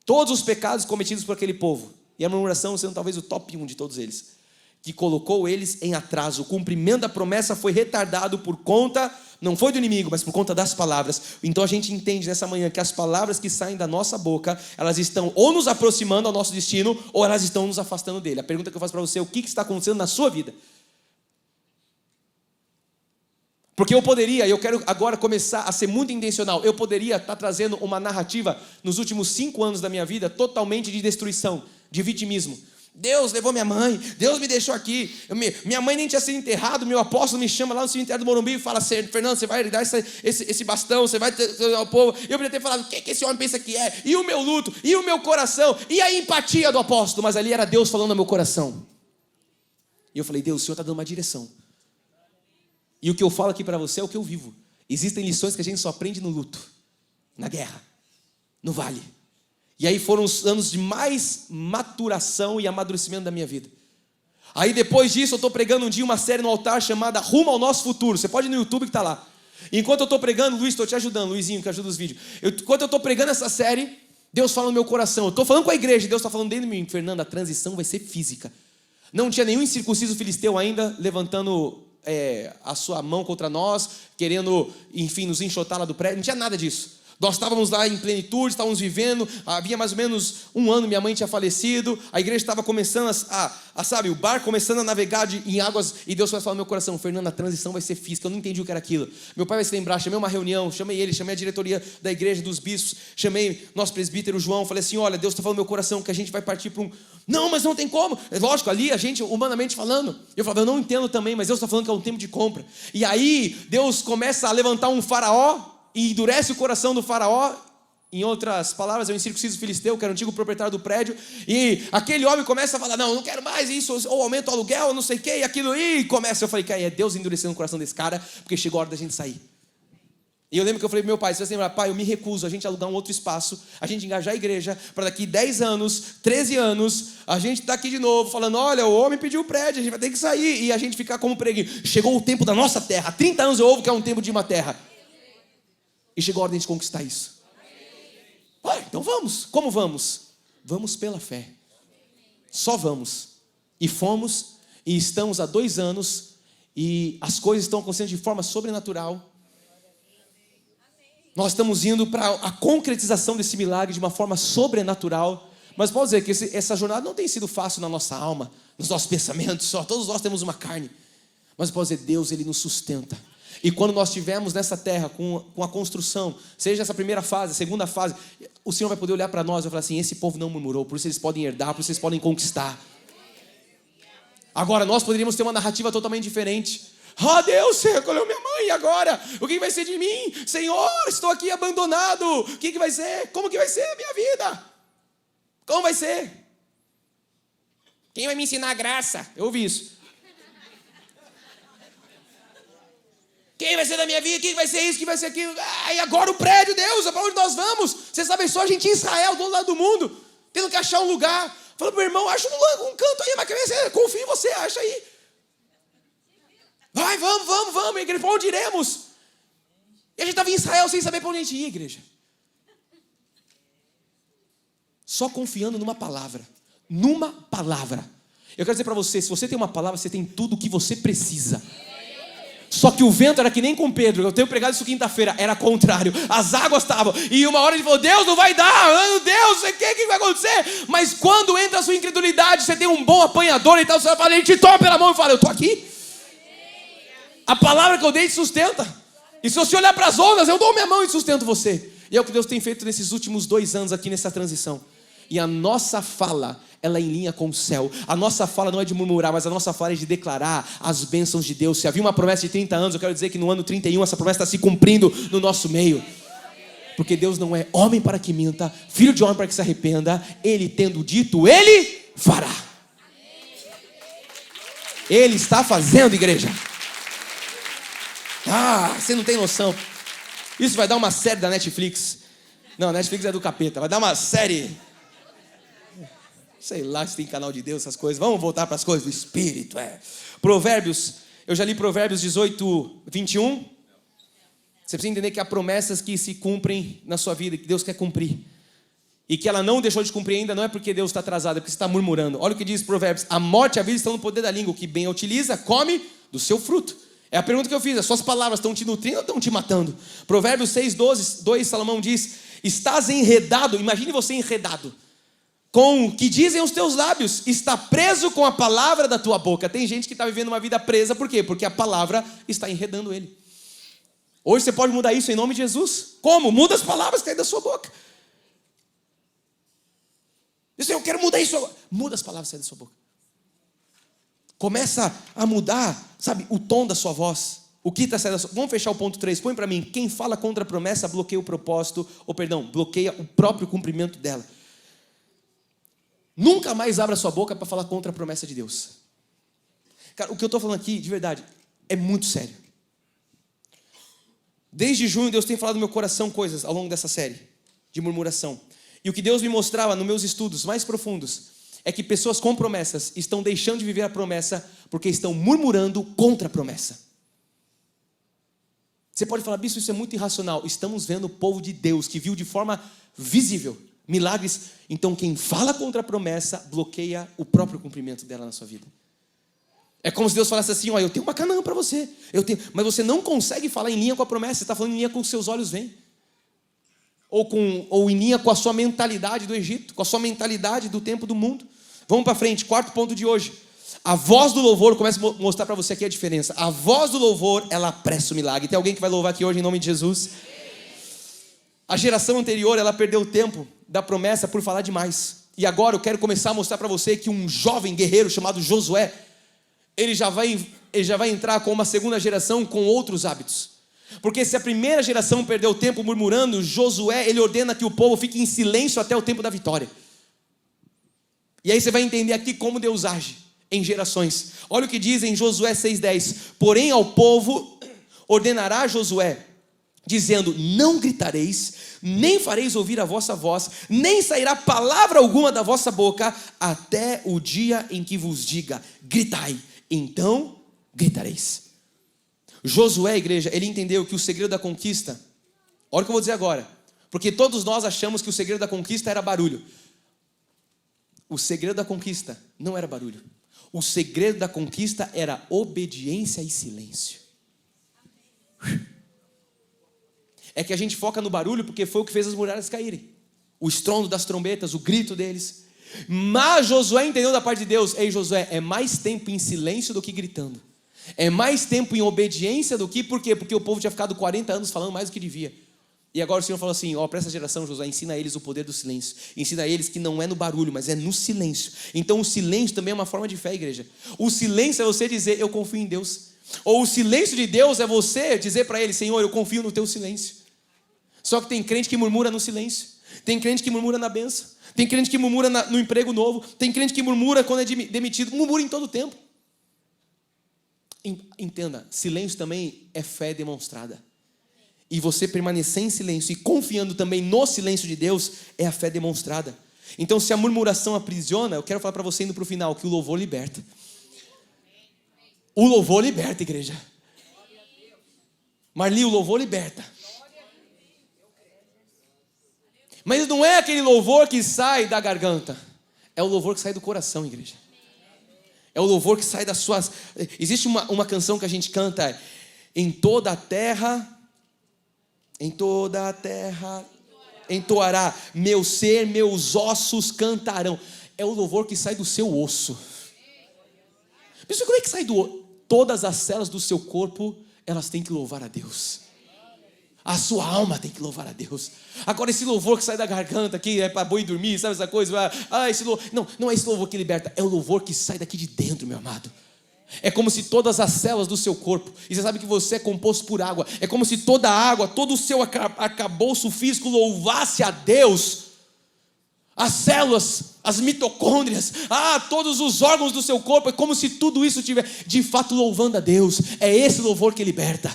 Todos os pecados cometidos por aquele povo. E a murmuração sendo talvez o top 1 de todos eles, que colocou eles em atraso. O cumprimento da promessa foi retardado por conta, não foi do inimigo, mas por conta das palavras. Então a gente entende nessa manhã que as palavras que saem da nossa boca, elas estão ou nos aproximando ao nosso destino, ou elas estão nos afastando dele. A pergunta que eu faço para você é: o que está acontecendo na sua vida? Porque eu poderia, eu quero agora começar a ser muito intencional, eu poderia estar trazendo uma narrativa nos últimos 5 anos da minha vida totalmente de destruição, de vitimismo. Deus levou minha mãe, Deus me deixou aqui, minha mãe nem tinha sido enterrada, meu apóstolo me chama lá no cemitério do Morumbi e fala, Fernando, você vai dar esse bastão, você vai ter o povo. Eu poderia ter falado, o que esse homem pensa que é? E o meu luto, e o meu coração, e a empatia do apóstolo, mas ali era Deus falando no meu coração. E eu falei, Deus, o Senhor está dando uma direção. E o que eu falo aqui para você é o que eu vivo. Existem lições que a gente só aprende no luto, na guerra, no vale. E aí foram os anos de mais maturação e amadurecimento da minha vida. Aí depois disso eu estou pregando um dia uma série no altar chamada Rumo ao Nosso Futuro. Você pode ir no YouTube que está lá. Enquanto eu estou pregando, Luiz, estou te ajudando, Luizinho, que ajuda os vídeos. Enquanto eu estou pregando essa série, Deus fala no meu coração. Eu estou falando com a igreja, Deus está falando dentro de mim. Fernando, a transição vai ser física. Não tinha nenhum incircunciso filisteu ainda levantando a sua mão contra nós, querendo, enfim, nos enxotar lá do prédio. Não tinha nada disso. Nós estávamos lá em plenitude, estávamos vivendo, havia mais ou menos 1 ano, minha mãe tinha falecido, a igreja estava começando sabe, o barco começando a navegar em águas, e Deus vai falar no meu coração, Fernando, a transição vai ser física, eu não entendi o que era aquilo. Meu pai vai se lembrar, chamei uma reunião, chamei a diretoria da igreja, dos bispos, chamei nosso presbítero João, falei assim, olha, Deus está falando no meu coração que a gente vai partir para Não, mas não tem como. Lógico, ali a gente, humanamente falando, eu falava, eu não entendo também, mas Deus está falando que é um tempo de compra. E aí, Deus começa a levantar um faraó, e endurece o coração do faraó. Em outras palavras, é o incircunciso filisteu, que era o antigo proprietário do prédio, e aquele homem começa a falar, não quero mais isso, ou aumenta o aluguel, ou não sei o que, e aquilo, e começa, eu falei, cara, é Deus endurecendo o coração desse cara, porque chegou a hora da gente sair. E eu lembro que eu falei pro meu pai, você vai se lembrar, pai, eu me recuso a gente alugar um outro espaço, a gente engajar a igreja, para daqui 10 anos, 13 anos, a gente tá aqui de novo, falando, olha, o homem pediu o prédio, a gente vai ter que sair, e a gente ficar como preguinho. Chegou o tempo da nossa terra, há 30 anos eu ouvo que é um tempo de uma terra. E chegou a hora de a gente conquistar isso. Ué, então vamos. Como vamos? Vamos pela fé. Só vamos. E fomos, e estamos há 2 anos, e as coisas estão acontecendo de forma sobrenatural. Nós estamos indo para a concretização desse milagre de uma forma sobrenatural. Mas posso dizer que essa jornada não tem sido fácil na nossa alma, nos nossos pensamentos, todos nós temos uma carne. Mas posso dizer, Deus, Ele nos sustenta. E quando nós estivermos nessa terra com a construção, seja essa primeira fase, a segunda fase, o Senhor vai poder olhar para nós e vai falar assim, esse povo não murmurou, por isso eles podem herdar, por isso eles podem conquistar. Agora, nós poderíamos ter uma narrativa totalmente diferente. Deus, você recolheu minha mãe, e agora? O que vai ser de mim? Senhor, estou aqui abandonado. O que vai ser? Como que vai ser a minha vida? Como vai ser? Quem vai me ensinar a graça? Eu ouvi isso. Quem vai ser da minha vida? Quem vai ser isso? Quem vai ser aquilo? E agora o prédio, Deus, para onde nós vamos? Você sabe só a gente em Israel, do outro lado do mundo, tendo que achar um lugar. Falando pro meu irmão, acha um canto aí, mas confia em você, acha aí. Vai, vamos, igreja, para onde iremos? E a gente estava em Israel sem saber para onde a gente ia, igreja. Só confiando numa palavra. Numa palavra. Eu quero dizer para você, se você tem uma palavra, você tem tudo o que você precisa. Só que o vento era que nem com Pedro. Eu tenho pregado isso quinta-feira. Era contrário. As águas estavam. E uma hora ele falou, Deus, não vai dar. Meu Deus, o que vai acontecer? Mas quando entra a sua incredulidade, você tem um bom apanhador e tal, você fala, ele te toma pela mão e fala, eu estou aqui. A palavra que eu dei te sustenta. E se você olhar para as ondas, eu dou minha mão e sustento você. E é o que Deus tem feito nesses últimos 2 anos aqui nessa transição. E a nossa fala, ela é em linha com o céu. A nossa fala não é de murmurar, mas a nossa fala é de declarar as bênçãos de Deus. Se havia uma promessa de 30 anos, eu quero dizer que no ano 31 essa promessa está se cumprindo no nosso meio. Porque Deus não é homem para que minta, filho de homem para que se arrependa. Ele tendo dito, Ele fará. Ele está fazendo, igreja. Você não tem noção. Isso vai dar uma série da Netflix. Não, a Netflix é do capeta. Vai dar uma série... Sei lá se tem canal de Deus, essas coisas. Vamos voltar para as coisas do Espírito. Provérbios, eu já li Provérbios 18, 21. Você precisa entender que há promessas que se cumprem na sua vida, que Deus quer cumprir. E que ela não deixou de cumprir ainda, não é porque Deus está atrasado, é porque você está murmurando. Olha o que diz Provérbios. A morte e a vida estão no poder da língua. O que bem a utiliza, come do seu fruto. É a pergunta que eu fiz. As suas palavras estão te nutrindo ou estão te matando? Provérbios 6, 12, 2, Salomão diz, estás enredado, imagine você enredado, com o que dizem os teus lábios, está preso com a palavra da tua boca. Tem gente que está vivendo uma vida presa, por quê? Porque a palavra está enredando ele. Hoje você pode mudar isso em nome de Jesus. Como? Muda as palavras que saem da sua boca. Eu quero mudar isso agora. Muda as palavras que saem da sua boca. Começa a mudar, sabe, o tom da sua voz. O que está saindo da sua... Vamos fechar o ponto 3. Põe para mim. Quem fala contra a promessa bloqueia o propósito, bloqueia o próprio cumprimento dela. Nunca mais abra sua boca para falar contra a promessa de Deus. Cara, o que eu estou falando aqui, de verdade, é muito sério. Desde junho, Deus tem falado no meu coração coisas ao longo dessa série de murmuração. E o que Deus me mostrava nos meus estudos mais profundos é que pessoas com promessas estão deixando de viver a promessa porque estão murmurando contra a promessa. Você pode falar, bispo, isso é muito irracional. Estamos vendo o povo de Deus que viu de forma visível milagres. Então quem fala contra a promessa bloqueia o próprio cumprimento dela na sua vida. É como se Deus falasse assim, eu tenho uma Canaã para você. Mas você não consegue falar em linha com a promessa. Você está falando em linha com os seus olhos veem. Ou em linha com a sua mentalidade do Egito, com a sua mentalidade do tempo do mundo. Vamos para frente, quarto ponto de hoje. A voz do louvor, começa a mostrar para você aqui a diferença. A voz do louvor, ela apressa o milagre. Tem alguém que vai louvar aqui hoje em nome de Jesus? A geração anterior, ela perdeu o tempo da promessa por falar demais. E agora eu quero começar a mostrar para você que um jovem guerreiro chamado Josué, ele já vai entrar com uma segunda geração com outros hábitos. Porque se a primeira geração perdeu tempo murmurando, Josué, ele ordena que o povo fique em silêncio até o tempo da vitória. E aí você vai entender aqui como Deus age em gerações. Olha o que diz em Josué 6,10. Porém ao povo ordenará Josué, dizendo, não gritareis, nem fareis ouvir a vossa voz, nem sairá palavra alguma da vossa boca, até o dia em que vos diga, gritai, então gritareis. Josué, igreja, ele entendeu que o segredo da conquista, olha o que eu vou dizer agora, porque todos nós achamos que o segredo da conquista era barulho. O segredo da conquista não era barulho. O segredo da conquista era obediência e silêncio. É que a gente foca no barulho porque foi o que fez as muralhas caírem. O estrondo das trombetas, o grito deles. Mas Josué entendeu da parte de Deus, ei Josué, é mais tempo em silêncio do que gritando. É mais tempo em obediência do que, por quê? Porque o povo tinha ficado 40 anos falando mais do que devia. E agora o Senhor falou assim, para essa geração, Josué, ensina a eles o poder do silêncio. Ensina a eles que não é no barulho, mas é no silêncio. Então o silêncio também é uma forma de fé, igreja. O silêncio é você dizer, eu confio em Deus. Ou o silêncio de Deus é você dizer para ele, Senhor, eu confio no teu silêncio. Só que tem crente que murmura no silêncio. Tem crente que murmura na bênção. Tem crente que murmura no emprego novo. Tem crente que murmura quando é demitido. Murmura em todo o tempo. Entenda, silêncio também é fé demonstrada. E você permanecer em silêncio e confiando também no silêncio de Deus é a fé demonstrada. Então se a murmuração aprisiona, eu quero falar para você indo para o final, que o louvor liberta. O louvor liberta, igreja. Marli, o louvor liberta. Mas não é aquele louvor que sai da garganta. É o louvor que sai do coração, igreja. É o louvor que sai das suas... Existe uma canção que a gente canta, em toda a terra entoará, meu ser, meus ossos cantarão. É o louvor que sai do seu osso. Mas como é que sai do osso? Todas as células do seu corpo, elas têm que louvar a Deus. A sua alma tem que louvar a Deus. Agora esse louvor que sai da garganta aqui, é para boi dormir, sabe essa coisa? Esse louvor... Não é esse louvor que liberta, é o louvor que sai daqui de dentro, meu amado. É como se todas as células do seu corpo, e você sabe que você é composto por água, é como se toda a água, todo o seu arcabouço físico louvasse a Deus. As células, as mitocôndrias, todos os órgãos do seu corpo, é como se tudo isso estiver de fato louvando a Deus. É esse louvor que liberta.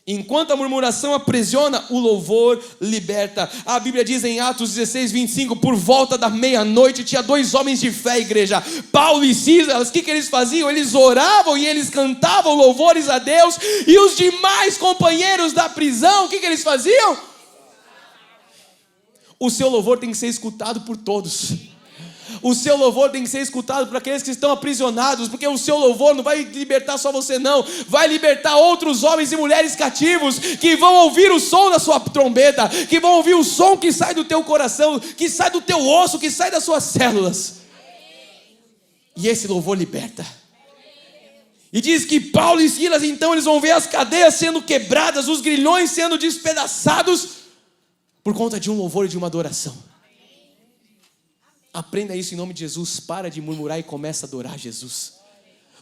Enquanto a murmuração aprisiona, o louvor liberta. A Bíblia diz em Atos 16:25, por volta da meia-noite, tinha 2 homens de fé, igreja, Paulo e Silas. O que eles faziam? Eles oravam e eles cantavam louvores a Deus. E os demais companheiros da prisão, o que eles faziam? O seu louvor tem que ser escutado por todos. O seu louvor tem que ser escutado por aqueles que estão aprisionados, porque o seu louvor não vai libertar só você não, vai libertar outros homens e mulheres cativos, que vão ouvir o som da sua trombeta, que vão ouvir o som que sai do teu coração, que sai do teu osso, que sai das suas células. E esse louvor liberta. E diz que Paulo e Silas, então, eles vão ver as cadeias sendo quebradas, os grilhões sendo despedaçados, por conta de um louvor e de uma adoração. Aprenda isso em nome de Jesus. Para de murmurar e começa a adorar Jesus.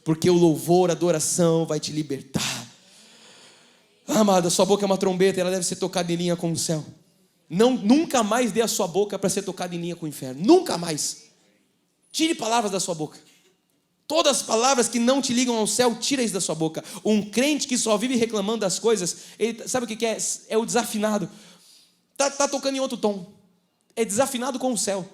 Porque o louvor, a adoração vai te libertar. Amada, sua boca é uma trombeta e ela deve ser tocada em linha com o céu. Nunca mais dê a sua boca para ser tocada em linha com o inferno. Nunca mais. Tire palavras da sua boca. Todas as palavras que não te ligam ao céu, tira isso da sua boca. Um crente que só vive reclamando das coisas, ele, sabe o que é? É o desafinado. Tá tocando em outro tom. É desafinado com o céu.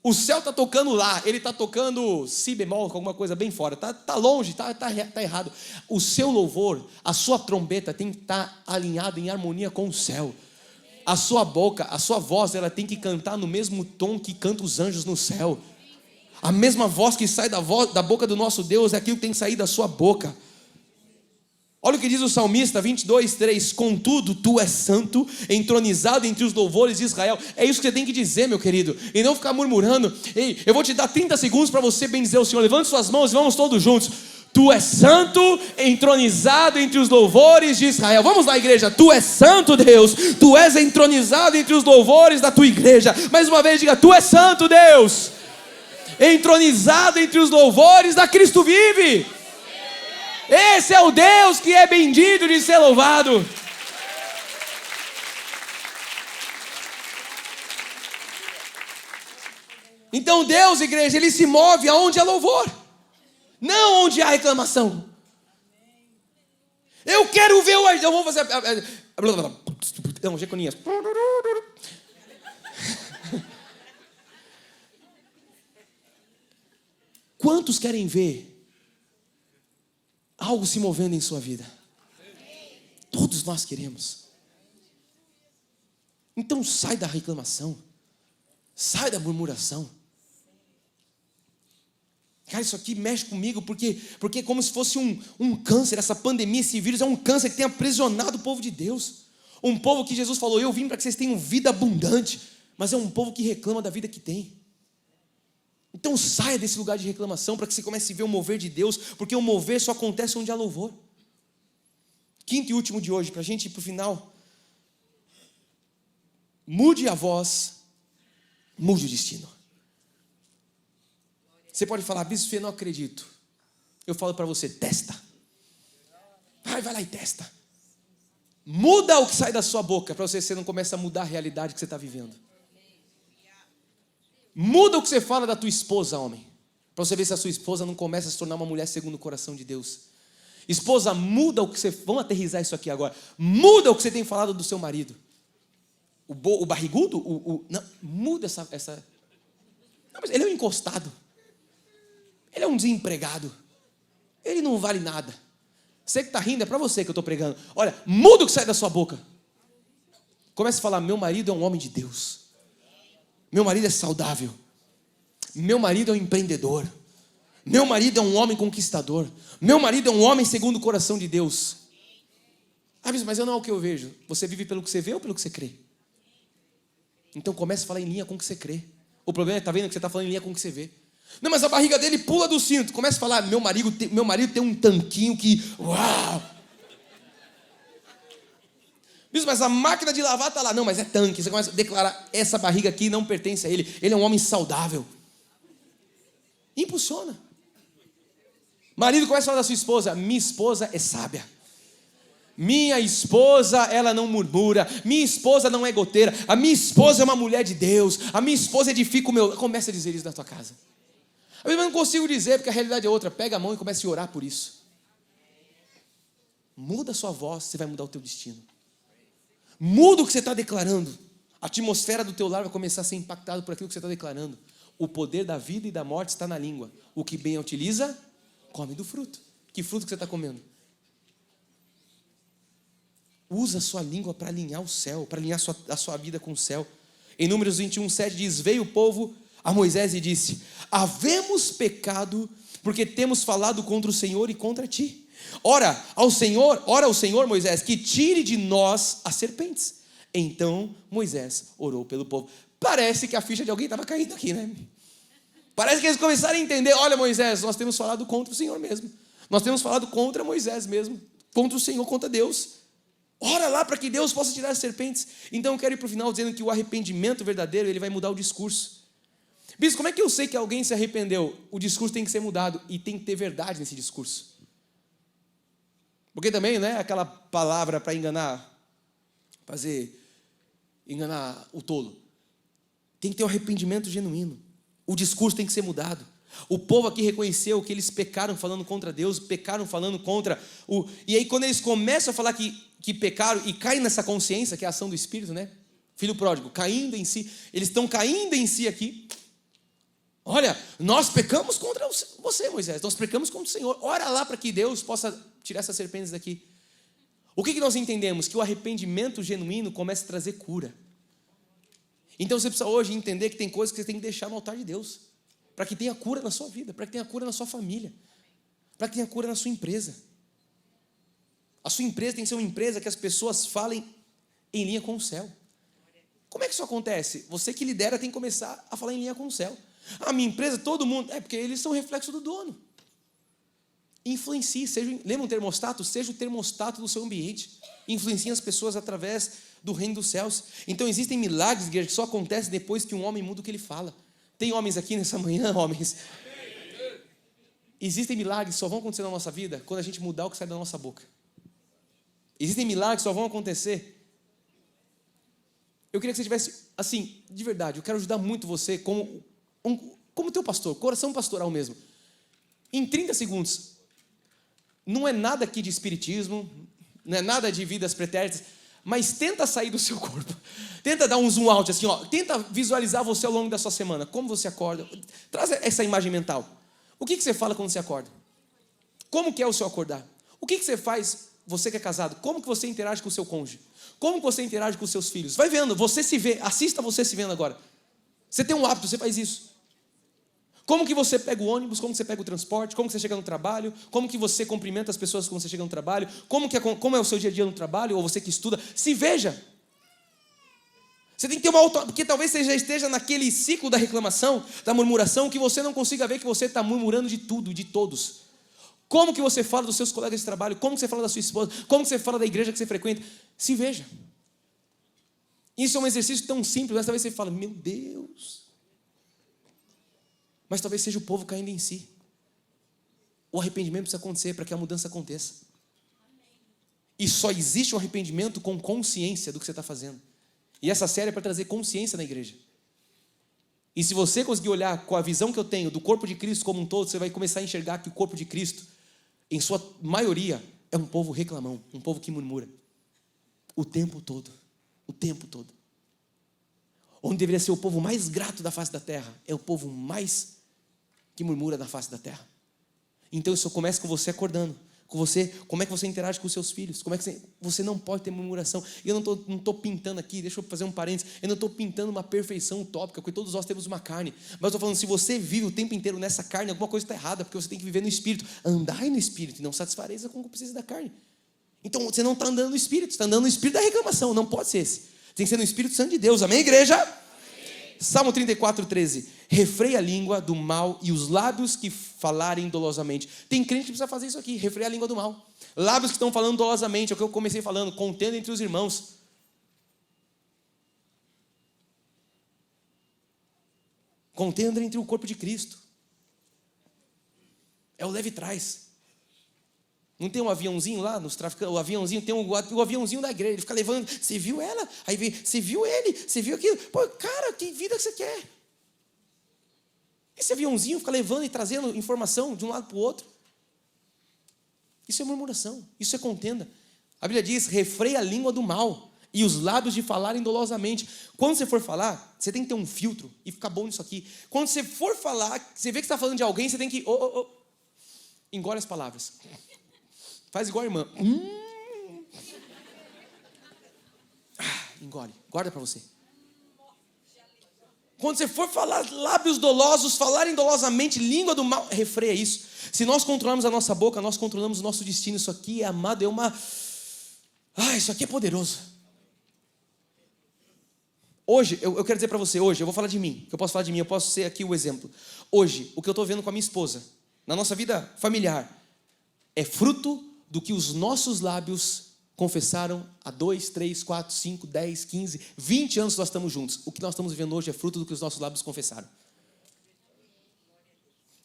O céu está tocando lá, ele está tocando si bemol, com alguma coisa bem fora. Tá longe, tá errado. O seu louvor, a sua trombeta tem que estar alinhada em harmonia com o céu. A sua boca, a sua voz, ela tem que cantar no mesmo tom que cantam os anjos no céu. A mesma voz que sai da boca do nosso Deus é aquilo que tem que sair da sua boca. Olha o que diz o salmista 22:3. Contudo, tu és santo, entronizado entre os louvores de Israel. É isso que você tem que dizer, meu querido. E não ficar murmurando. Ei, eu vou te dar 30 segundos para você bendizer o Senhor. Levante suas mãos e vamos todos juntos. Tu és santo, entronizado entre os louvores de Israel. Vamos lá, igreja. Tu és santo, Deus. Tu és entronizado entre os louvores da tua igreja. Mais uma vez, diga: tu és santo, Deus. Entronizado entre os louvores da Cristo vive. Esse é o Deus que é bendito de ser louvado. Então Deus, igreja, Ele se move aonde há louvor, não onde há reclamação. Eu quero ver o... Eu vou fazer... Não, Jeconias. Quantos querem ver algo se movendo em sua vida? Todos nós queremos. Então sai da reclamação. Sai da murmuração. Cara, isso aqui mexe comigo porque é como se fosse um câncer. Essa pandemia, esse vírus é um câncer que tem aprisionado o povo de Deus. Um povo que Jesus falou: eu vim para que vocês tenham vida abundante. Mas é um povo que reclama da vida que tem. Então saia desse lugar de reclamação para que você comece a ver o mover de Deus, porque o mover só acontece onde há louvor. Quinto e último de hoje, para a gente ir para o final. Mude a voz, mude o destino. Você pode falar: bispo, eu não acredito. Eu falo para você: testa. Vai lá e testa. Muda o que sai da sua boca, para você não começa a mudar a realidade que você está vivendo. Muda o que você fala da tua esposa, homem, para você ver se a sua esposa não começa a se tornar uma mulher segundo o coração de Deus. Esposa, muda o que você... Vamos aterrissar isso aqui agora. Muda o que você tem falado do seu marido. O barrigudo? Não, muda essa... Não, mas ele é um encostado. Ele é um desempregado. Ele não vale nada. Você que está rindo, é para você que eu estou pregando. Olha, muda o que sai da sua boca. Comece a falar: meu marido é um homem de Deus. Meu marido é saudável. Meu marido é um empreendedor. Meu marido é um homem conquistador. Meu marido é um homem segundo o coração de Deus. Mas eu não é o que eu vejo. Você vive pelo que você vê ou pelo que você crê? Então comece a falar em linha com o que você crê. O problema é, tá vendo, que você está falando em linha com o que você vê. Não, mas a barriga dele pula do cinto. Comece a falar: meu marido tem um tanquinho que... Uau! Mas a máquina de lavar está lá. Não, mas é tanque. Você começa a declarar: essa barriga aqui não pertence a ele. Ele é um homem saudável. Impulsiona. Marido começa a falar da sua esposa: minha esposa é sábia. Minha esposa, ela não murmura. Minha esposa não é goteira. A minha esposa é uma mulher de Deus. A minha esposa edifica o meu... Começa a dizer isso na tua casa. Eu não consigo dizer porque a realidade é outra. Pega a mão e comece a orar por isso. Muda a sua voz, você vai mudar o teu destino. Muda o que você está declarando. A atmosfera do teu lar vai começar a ser impactada por aquilo que você está declarando. O poder da vida e da morte está na língua. O que bem a utiliza, come do fruto. Que fruto que você está comendo? Usa a sua língua para alinhar o céu, para alinhar a sua vida com o céu. Em Números 21:7 diz: veio o povo a Moisés e disse: havemos pecado porque temos falado contra o Senhor e contra ti. Ora ao Senhor, Moisés, que tire de nós as serpentes. Então Moisés orou pelo povo. Parece que a ficha de alguém estava caindo aqui, né? Parece que eles começaram a entender: olha, Moisés, nós temos falado contra o Senhor mesmo. Nós temos falado contra Moisés mesmo, contra o Senhor, contra Deus. Ora lá para que Deus possa tirar as serpentes. Então eu quero ir para o final dizendo que o arrependimento verdadeiro, ele vai mudar o discurso. Bispo, como é que eu sei que alguém se arrependeu? O discurso tem que ser mudado e tem que ter verdade nesse discurso. Porque também, né, aquela palavra para enganar o tolo. Tem que ter um arrependimento genuíno. O discurso tem que ser mudado. O povo aqui reconheceu que eles pecaram falando contra Deus, pecaram falando contra o... E aí quando eles começam a falar que pecaram e caem nessa consciência, que é a ação do Espírito, né? Filho pródigo, caindo em si. Eles estão caindo em si aqui. Olha, nós pecamos contra você, Moisés. Nós pecamos contra o Senhor. Ora lá para que Deus possa tirar essas serpentes daqui. O que nós entendemos? Que o arrependimento genuíno começa a trazer cura. Então você precisa hoje entender que tem coisas que você tem que deixar no altar de Deus. Para que tenha cura na sua vida, para que tenha cura na sua família, para que tenha cura na sua empresa. A sua empresa tem que ser uma empresa que as pessoas falem em linha com o céu. Como é que isso acontece? Você que lidera tem que começar a falar em linha com o céu. A minha empresa, todo mundo... porque eles são reflexo do dono. Influencie, lembra um termostato? Seja o termostato do seu ambiente. Influencie as pessoas através do reino dos céus. Então existem milagres, igreja, que só acontecem depois que um homem muda o que ele fala. Tem homens aqui nessa manhã, homens? Existem milagres que só vão acontecer na nossa vida quando a gente mudar o que sai da nossa boca. Existem milagres que só vão acontecer. Eu queria que você tivesse, assim, de verdade, eu quero ajudar muito você como teu pastor, coração pastoral mesmo. Em 30 segundos, não é nada aqui de espiritismo, não é nada de vidas pretéritas, mas tenta sair do seu corpo. Tenta dar um zoom out, assim, ó. Tenta visualizar você ao longo da sua semana. Como você acorda. Traz essa imagem mental. O que você fala quando você acorda? Como que é o seu acordar? O que você faz, você que é casado? Como que você interage com o seu cônjuge? Como que você interage com os seus filhos? Vai vendo, você se vê. Assista você se vendo agora. Você tem um hábito, você faz isso. Como que você pega o ônibus, como que você pega o transporte, como que você chega no trabalho, como que você cumprimenta as pessoas quando você chega no trabalho, como é o seu dia a dia no trabalho, ou você que estuda, se veja. Você tem que ter uma porque talvez você já esteja naquele ciclo da reclamação, da murmuração, que você não consiga ver que você está murmurando de tudo, de todos. Como que você fala dos seus colegas de trabalho, como que você fala da sua esposa, como que você fala da igreja que você frequenta, se veja. Isso é um exercício tão simples, mas talvez você fale, meu Deus... Mas talvez seja o povo caindo em si. O arrependimento precisa acontecer para que a mudança aconteça. E só existe um arrependimento com consciência do que você está fazendo. E essa série é para trazer consciência na igreja. E se você conseguir olhar com a visão que eu tenho do corpo de Cristo como um todo, você vai começar a enxergar que o corpo de Cristo, em sua maioria, é um povo reclamão, um povo que murmura. O tempo todo. O tempo todo. Onde deveria ser o povo mais grato da face da terra, é o povo mais que murmura na face da terra. Então isso começa com você acordando, com você, como é que você interage com os seus filhos, como é que você não pode ter murmuração. E eu não estou pintando aqui, deixa eu fazer um parênteses, eu não estou pintando uma perfeição utópica, porque todos nós temos uma carne, mas eu estou falando, se você vive o tempo inteiro nessa carne, alguma coisa está errada, porque você tem que viver no Espírito, andai no Espírito, e não satisfareis a concupiscência da carne. Então você não está andando no Espírito, você está andando no Espírito da reclamação, não pode ser esse. Tem que ser no Espírito Santo de Deus, amém, igreja? Salmo 34, 13. Refreia a língua do mal e os lábios que falarem dolosamente. Tem crente que precisa fazer isso aqui, refreia a língua do mal. Lábios que estão falando dolosamente, é o que eu comecei falando, contenda entre os irmãos. Contenda entre o corpo de Cristo. É o leve trás. Não tem um aviãozinho lá nos traficantes? O aviãozinho tem o aviãozinho da igreja. Ele fica levando. Você viu ela? Aí vem, você viu ele? Você viu aquilo? Pô, cara, que vida que você quer? Esse aviãozinho fica levando e trazendo informação de um lado para o outro. Isso é murmuração. Isso é contenda. A Bíblia diz, refreia a língua do mal e os lábios de falarem dolosamente. Quando você for falar, você tem que ter um filtro e ficar bom nisso aqui. Quando você for falar, você vê que você está falando de alguém, você tem que... engole as palavras. Faz igual a irmã. Engole. Guarda para você. Quando você for falar lábios dolosos, falarem dolosamente, língua do mal, refreia isso. Se nós controlamos a nossa boca, nós controlamos o nosso destino. Isso aqui, amado, é uma... isso aqui é poderoso. Hoje, eu quero dizer para você, hoje, eu vou falar de mim. Que eu posso falar de mim, eu posso ser aqui o exemplo. Hoje, o que eu estou vendo com a minha esposa, na nossa vida familiar, é fruto do que os nossos lábios confessaram há 2, 3, 4, 5, 10, 15, 20 anos que nós estamos juntos. O que nós estamos vivendo hoje é fruto do que os nossos lábios confessaram.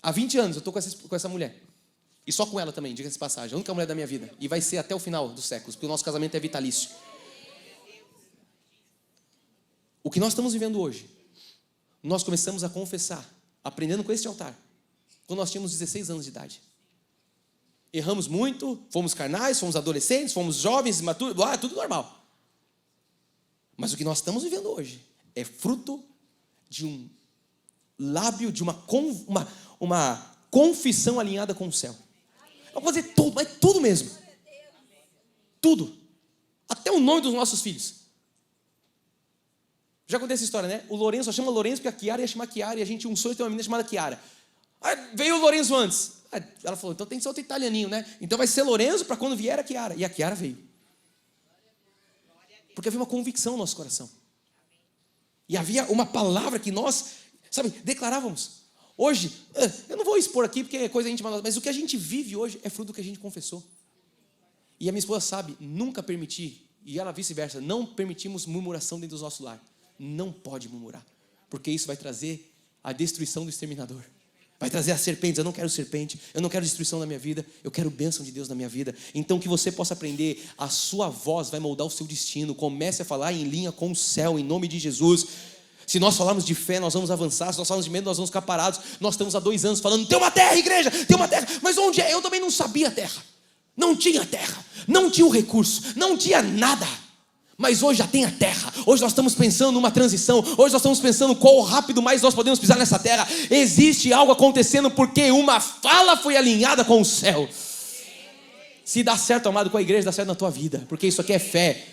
Há 20 anos eu estou com essa mulher. E só com ela também, diga-se de passagem. A única mulher da minha vida. E vai ser até o final dos séculos, porque o nosso casamento é vitalício. O que nós estamos vivendo hoje, nós começamos a confessar, aprendendo com este altar, quando nós tínhamos 16 anos de idade. Erramos muito, fomos carnais, fomos adolescentes, fomos jovens, imaturos, tudo normal. Mas o que nós estamos vivendo hoje é fruto de um lábio, de uma confissão alinhada com o céu. Eu vou fazer tudo, mas tudo mesmo. Tudo. Até o nome dos nossos filhos. Já contei essa história, né? O Lourenço só chama Lourenço porque a Kiara ia chamar Kiara e a gente um sonho de ter uma menina chamada Kiara. Aí veio o Lourenço antes. Aí ela falou, então tem que ser outro italianinho, né? Então vai ser Lourenço para quando vier a Kiara. E a Kiara veio. Porque havia uma convicção no nosso coração. E havia uma palavra que nós, declarávamos. Hoje, eu não vou expor aqui porque é coisa íntima, mas o que a gente vive hoje é fruto do que a gente confessou. E a minha esposa sabe, nunca permitir, e ela vice-versa, não permitimos murmuração dentro do nosso lar. Não pode murmurar, porque isso vai trazer a destruição do exterminador. Vai trazer as serpentes. Eu não quero serpente, eu não quero destruição na minha vida, eu quero bênção de Deus na minha vida. Então que você possa aprender, a sua voz vai moldar o seu destino. Comece a falar em linha com o céu, em nome de Jesus. Se nós falarmos de fé, nós vamos avançar. Se nós falarmos de medo, nós vamos ficar parados. Nós estamos há 2 anos falando, tem uma terra, igreja, tem uma terra. Mas onde é? Eu também não sabia a terra. Não tinha terra, não tinha o recurso, não tinha nada. Mas hoje já tem a terra. Hoje nós estamos pensando numa transição. Hoje nós estamos pensando qual rápido mais nós podemos pisar nessa terra. Existe algo acontecendo porque uma fala foi alinhada com o céu. Se dá certo, amado, com a igreja, dá certo na tua vida, porque isso aqui é fé.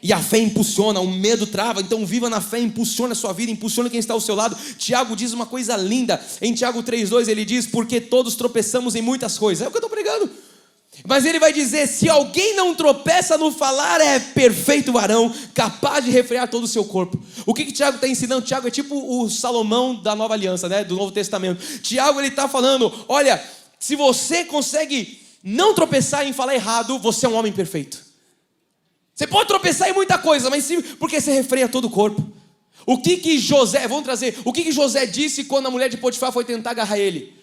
E a fé impulsiona, o medo trava. Então viva na fé, impulsiona a sua vida, impulsiona quem está ao seu lado. Tiago diz uma coisa linda. Em Tiago 3,2 ele diz, porque todos tropeçamos em muitas coisas. É o que eu estou pregando. Mas ele vai dizer, se alguém não tropeça no falar, é perfeito varão, capaz de refrear todo o seu corpo. O que Tiago está ensinando? Tiago é tipo o Salomão da Nova Aliança, né? Do Novo Testamento. Tiago ele está falando, olha, se você consegue não tropeçar em falar errado, você é um homem perfeito. Você pode tropeçar em muita coisa, mas sim, porque você refreia todo o corpo. O que José, vamos trazer, o que José disse quando a mulher de Potifar foi tentar agarrar ele?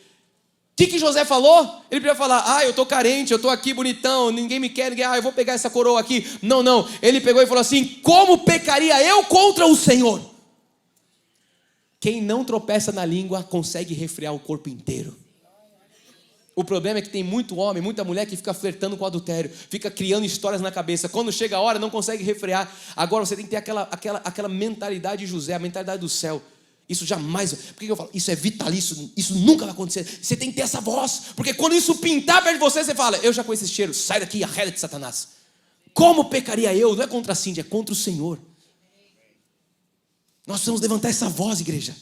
O que José falou? Ele podia falar, eu estou carente, eu estou aqui bonitão, ninguém me quer, eu vou pegar essa coroa aqui. Não, ele pegou e falou assim, como pecaria eu contra o Senhor? Quem não tropeça na língua consegue refrear o corpo inteiro. O problema é que tem muito homem, muita mulher que fica flertando com o adultério, fica criando histórias na cabeça. Quando chega a hora, não consegue refrear. Agora você tem que ter aquela mentalidade de José, a mentalidade do céu. Isso jamais, por que eu falo? Isso é vitalício, isso nunca vai acontecer. Você tem que ter essa voz, porque quando isso pintar perto de você, você fala, eu já conheço esse cheiro, sai daqui, arreda de Satanás. Como pecaria eu? Não é contra a Cindy, é contra o Senhor. Nós precisamos levantar essa voz, igreja.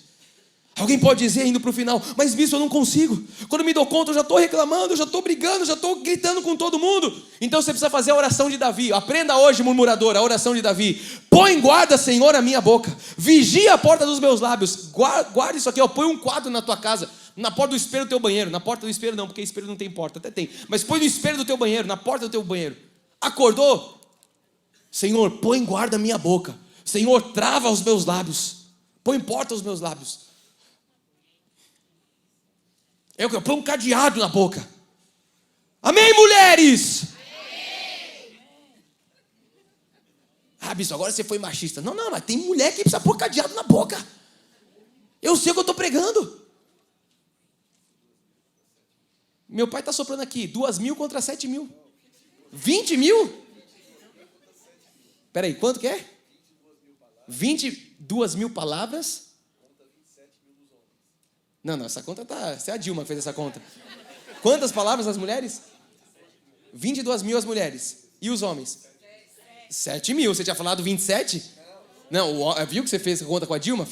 Alguém pode dizer, indo para o final, mas bispo, eu não consigo. Quando me dou conta, eu já estou reclamando, eu já estou brigando, eu já estou gritando com todo mundo. Então você precisa fazer a oração de Davi. Aprenda hoje, murmurador, a oração de Davi. Põe guarda, Senhor, a minha boca. Vigia a porta dos meus lábios. Guarda isso aqui, põe um quadro na tua casa. Na porta do espelho do teu banheiro. Na porta do espelho não, porque espelho não tem porta, até tem. Mas põe no espelho do teu banheiro, na porta do teu banheiro. Acordou? Senhor, põe guarda a minha boca. Senhor, trava os meus lábios. Põe porta aos meus lábios. Eu ponho um cadeado na boca. Amém, mulheres? Amém. Bispo, agora você foi machista. Não, mas tem mulher que precisa pôr cadeado na boca. Eu sei o que eu estou pregando. Meu pai está soprando aqui, 2.000 contra 7.000. 20.000? Espera aí, quanto que é? 22.000 palavras. Não, essa conta tá... Essa é a Dilma que fez essa conta. Quantas palavras as mulheres? 22.000 as mulheres. E os homens? 7.000. Você tinha falado 27? Não, viu que você fez a conta com a Dilma?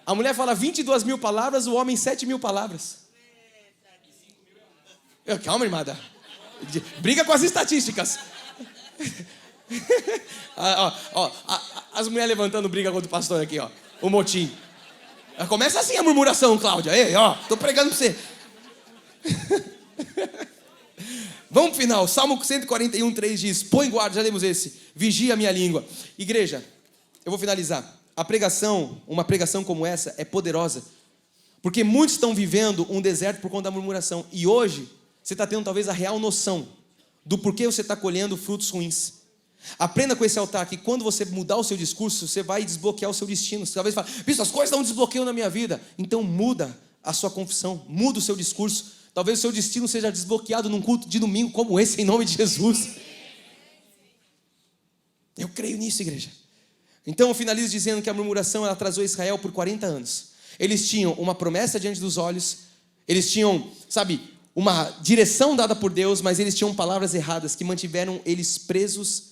A mulher fala 22.000 palavras, o homem 7.000 palavras. Calma, irmã. Briga com as estatísticas. As mulheres levantando briga contra o pastor aqui, ó. O motim. Começa assim a murmuração, Cláudia. Ei, tô pregando pra você. Vamos pro final. Salmo 141, 3 diz: põe guarda, já lemos esse. Vigia a minha língua. Igreja, eu vou finalizar. Uma pregação como essa é poderosa. Porque muitos estão vivendo um deserto por conta da murmuração. E hoje, você está tendo talvez a real noção do porquê você está colhendo frutos ruins. Aprenda com esse altar que quando você mudar o seu discurso, você vai desbloquear o seu destino. Você talvez fale: bispo, as coisas não desbloqueiam na minha vida. Então muda a sua confissão, muda o seu discurso. Talvez o seu destino seja desbloqueado num culto de domingo como esse, em nome de Jesus. Eu creio nisso, igreja. Então eu finalizo dizendo que a murmuração ela atrasou Israel por 40 anos. Eles tinham uma promessa diante dos olhos, eles tinham, uma direção dada por Deus, mas eles tinham palavras erradas que mantiveram eles presos,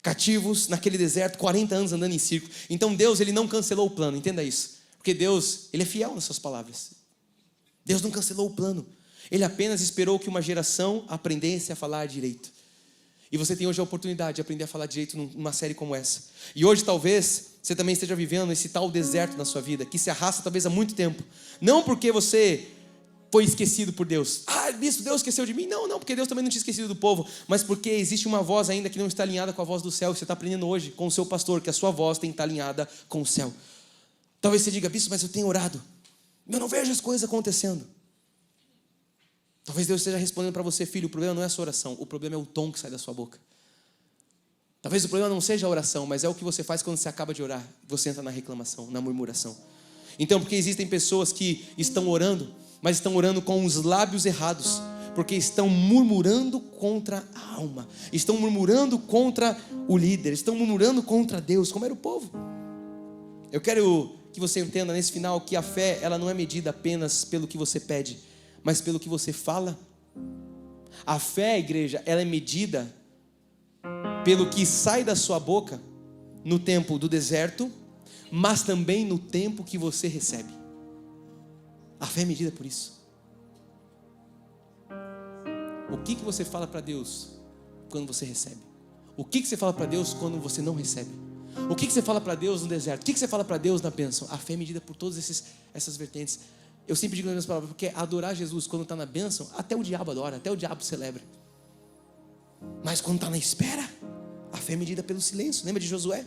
cativos naquele deserto, 40 anos andando em círculo. Então Deus, ele não cancelou o plano, entenda isso. Porque Deus, ele é fiel nas suas palavras. Deus não cancelou o plano. Ele apenas esperou que uma geração aprendesse a falar direito. E você tem hoje a oportunidade de aprender a falar direito numa série como essa. E hoje talvez você também esteja vivendo esse tal deserto na sua vida, que se arrasta talvez há muito tempo. Não porque você foi esquecido por Deus. Bispo, Deus esqueceu de mim. Não, porque Deus também não tinha esquecido do povo. Mas porque existe uma voz ainda que não está alinhada com a voz do céu. Você está aprendendo hoje com o seu pastor, que a sua voz tem que estar alinhada com o céu. Talvez você diga: bispo, mas eu tenho orado. Eu não vejo as coisas acontecendo. Talvez Deus esteja respondendo para você: filho, o problema não é a sua oração, o problema é o tom que sai da sua boca. Talvez o problema não seja a oração, mas é o que você faz quando você acaba de orar. Você entra na reclamação, na murmuração. Então, porque existem pessoas que estão orando, mas estão orando com os lábios errados, porque estão murmurando contra a alma, estão murmurando contra o líder, estão murmurando contra Deus, como era o povo. Eu quero que você entenda nesse final que a fé, ela não é medida apenas pelo que você pede, mas pelo que você fala. A fé, igreja, ela é medida pelo que sai da sua boca no tempo do deserto, mas também no tempo que você recebe. A fé é medida por isso. O que você fala para Deus quando você recebe? O que você fala para Deus quando você não recebe? O que você fala para Deus no deserto? O que você fala para Deus na bênção? A fé é medida por todas essas vertentes. Eu sempre digo nas minhas palavras, porque adorar Jesus quando está na bênção, até o diabo adora, até o diabo celebra. Mas quando está na espera, a fé é medida pelo silêncio. Lembra de Josué?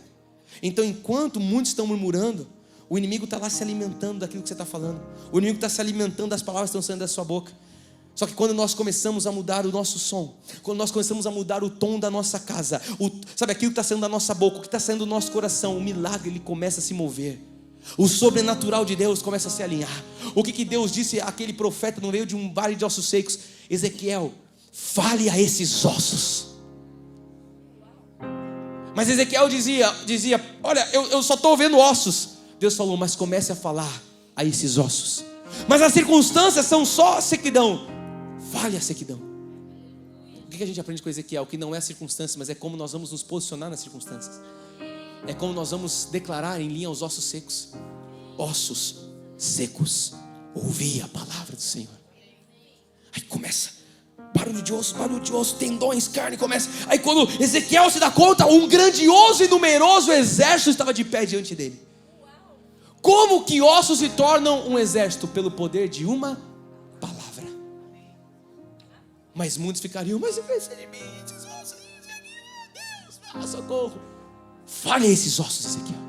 Então, enquanto muitos estão murmurando, o inimigo está lá se alimentando daquilo que você está falando. O inimigo está se alimentando das palavras que estão saindo da sua boca. Só que quando nós começamos a mudar o nosso som, quando nós começamos a mudar o tom da nossa casa, aquilo que está saindo da nossa boca, o que está saindo do nosso coração, o milagre ele começa a se mover. O sobrenatural de Deus começa a se alinhar. O que Deus disse àquele profeta no meio de um vale de ossos secos? Ezequiel, fale a esses ossos. Mas Ezequiel dizia: olha, eu só estou vendo ossos. Deus falou: mas comece a falar a esses ossos. Mas as circunstâncias são só sequidão. Fale a sequidão. O que a gente aprende com Ezequiel? Que não é a circunstância, mas é como nós vamos nos posicionar nas circunstâncias. É como nós vamos declarar em linha aos ossos secos. Ossos secos, ouvi a palavra do Senhor. Aí começa barulho de osso, tendões, carne, começa. Aí quando Ezequiel se dá conta, um grandioso e numeroso exército estava de pé diante dele. Como que ossos se tornam um exército? Pelo poder de uma palavra. Mas muitos ficariam: mas eu pensei de mim, esses ossos, Deus, socorro. Fale a esses ossos, Ezequiel.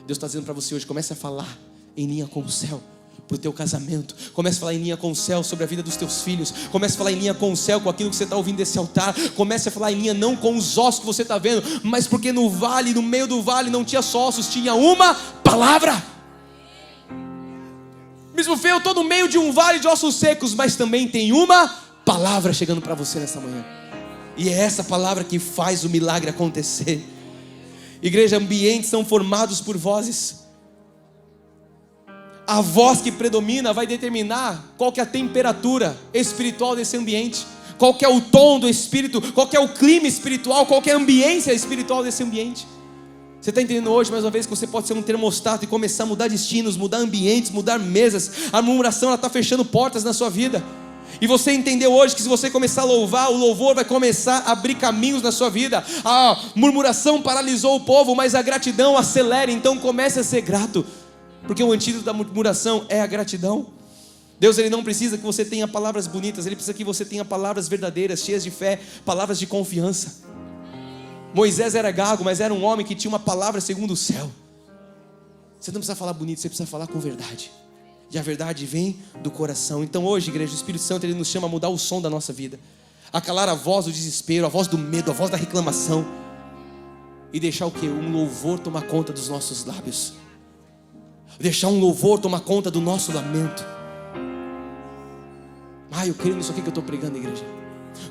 Deus está dizendo para você hoje: comece a falar em linha com o céu para o teu casamento. Comece a falar em linha com o céu sobre a vida dos teus filhos. Comece a falar em linha com o céu com aquilo que você está ouvindo desse altar. Comece a falar em linha não com os ossos que você está vendo, mas porque no meio do vale não tinha só ossos, tinha uma palavra. Mesmo feio, eu estou no meio de um vale de ossos secos, mas também tem uma palavra chegando para você nessa manhã. E é essa palavra que faz o milagre acontecer. Igreja, ambientes são formados por vozes. A voz que predomina vai determinar qual que é a temperatura espiritual desse ambiente, qual que é o tom do espírito, qual que é o clima espiritual, qual que é a ambiência espiritual desse ambiente. Você está entendendo hoje, mais uma vez, que você pode ser um termostato e começar a mudar destinos, mudar ambientes, mudar mesas. A murmuração está fechando portas na sua vida. E você entendeu hoje que se você começar a louvar, o louvor vai começar a abrir caminhos na sua vida. A murmuração paralisou o povo, mas a gratidão acelera. Então comece a ser grato, porque o antídoto da murmuração é a gratidão. Deus, Ele não precisa que você tenha palavras bonitas, Ele precisa que você tenha palavras verdadeiras, cheias de fé, palavras de confiança. Moisés era gago, mas era um homem que tinha uma palavra segundo o céu. Você não precisa falar bonito, você precisa falar com verdade. E a verdade vem do coração. Então hoje, igreja, o Espírito Santo, Ele nos chama a mudar o som da nossa vida, a calar a voz do desespero, a voz do medo, a voz da reclamação, e deixar o quê? Um louvor tomar conta dos nossos lábios. Deixar um louvor tomar conta do nosso lamento. Eu creio nisso aqui que eu estou pregando, igreja.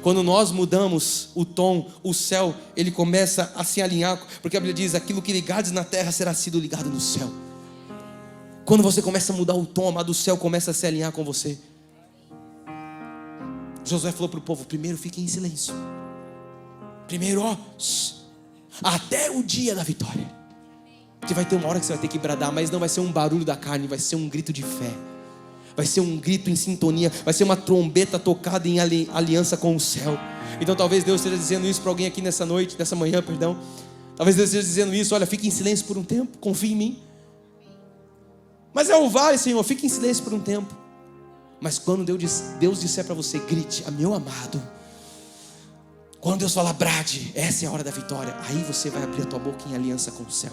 Quando nós mudamos o tom, o céu, ele começa a se alinhar, porque a Bíblia diz: aquilo que ligares na terra será sido ligado no céu. Quando você começa a mudar o tom, amado, o céu começa a se alinhar com você. Josué falou para o povo: primeiro fiquem em silêncio. Primeiro, até o dia da vitória. Porque vai ter uma hora que você vai ter que bradar, mas não vai ser um barulho da carne, vai ser um grito de fé. Vai ser um grito em sintonia, vai ser uma trombeta tocada em aliança com o céu. Então talvez Deus esteja dizendo isso para alguém aqui nessa noite, nessa manhã, perdão. Talvez Deus esteja dizendo isso: olha, fique em silêncio por um tempo, confie em mim. Mas é o vale, Senhor, fique em silêncio por um tempo. Mas quando Deus disser para você: grite, meu amado. Quando Deus falar: brade, essa é a hora da vitória. Aí você vai abrir a tua boca em aliança com o céu.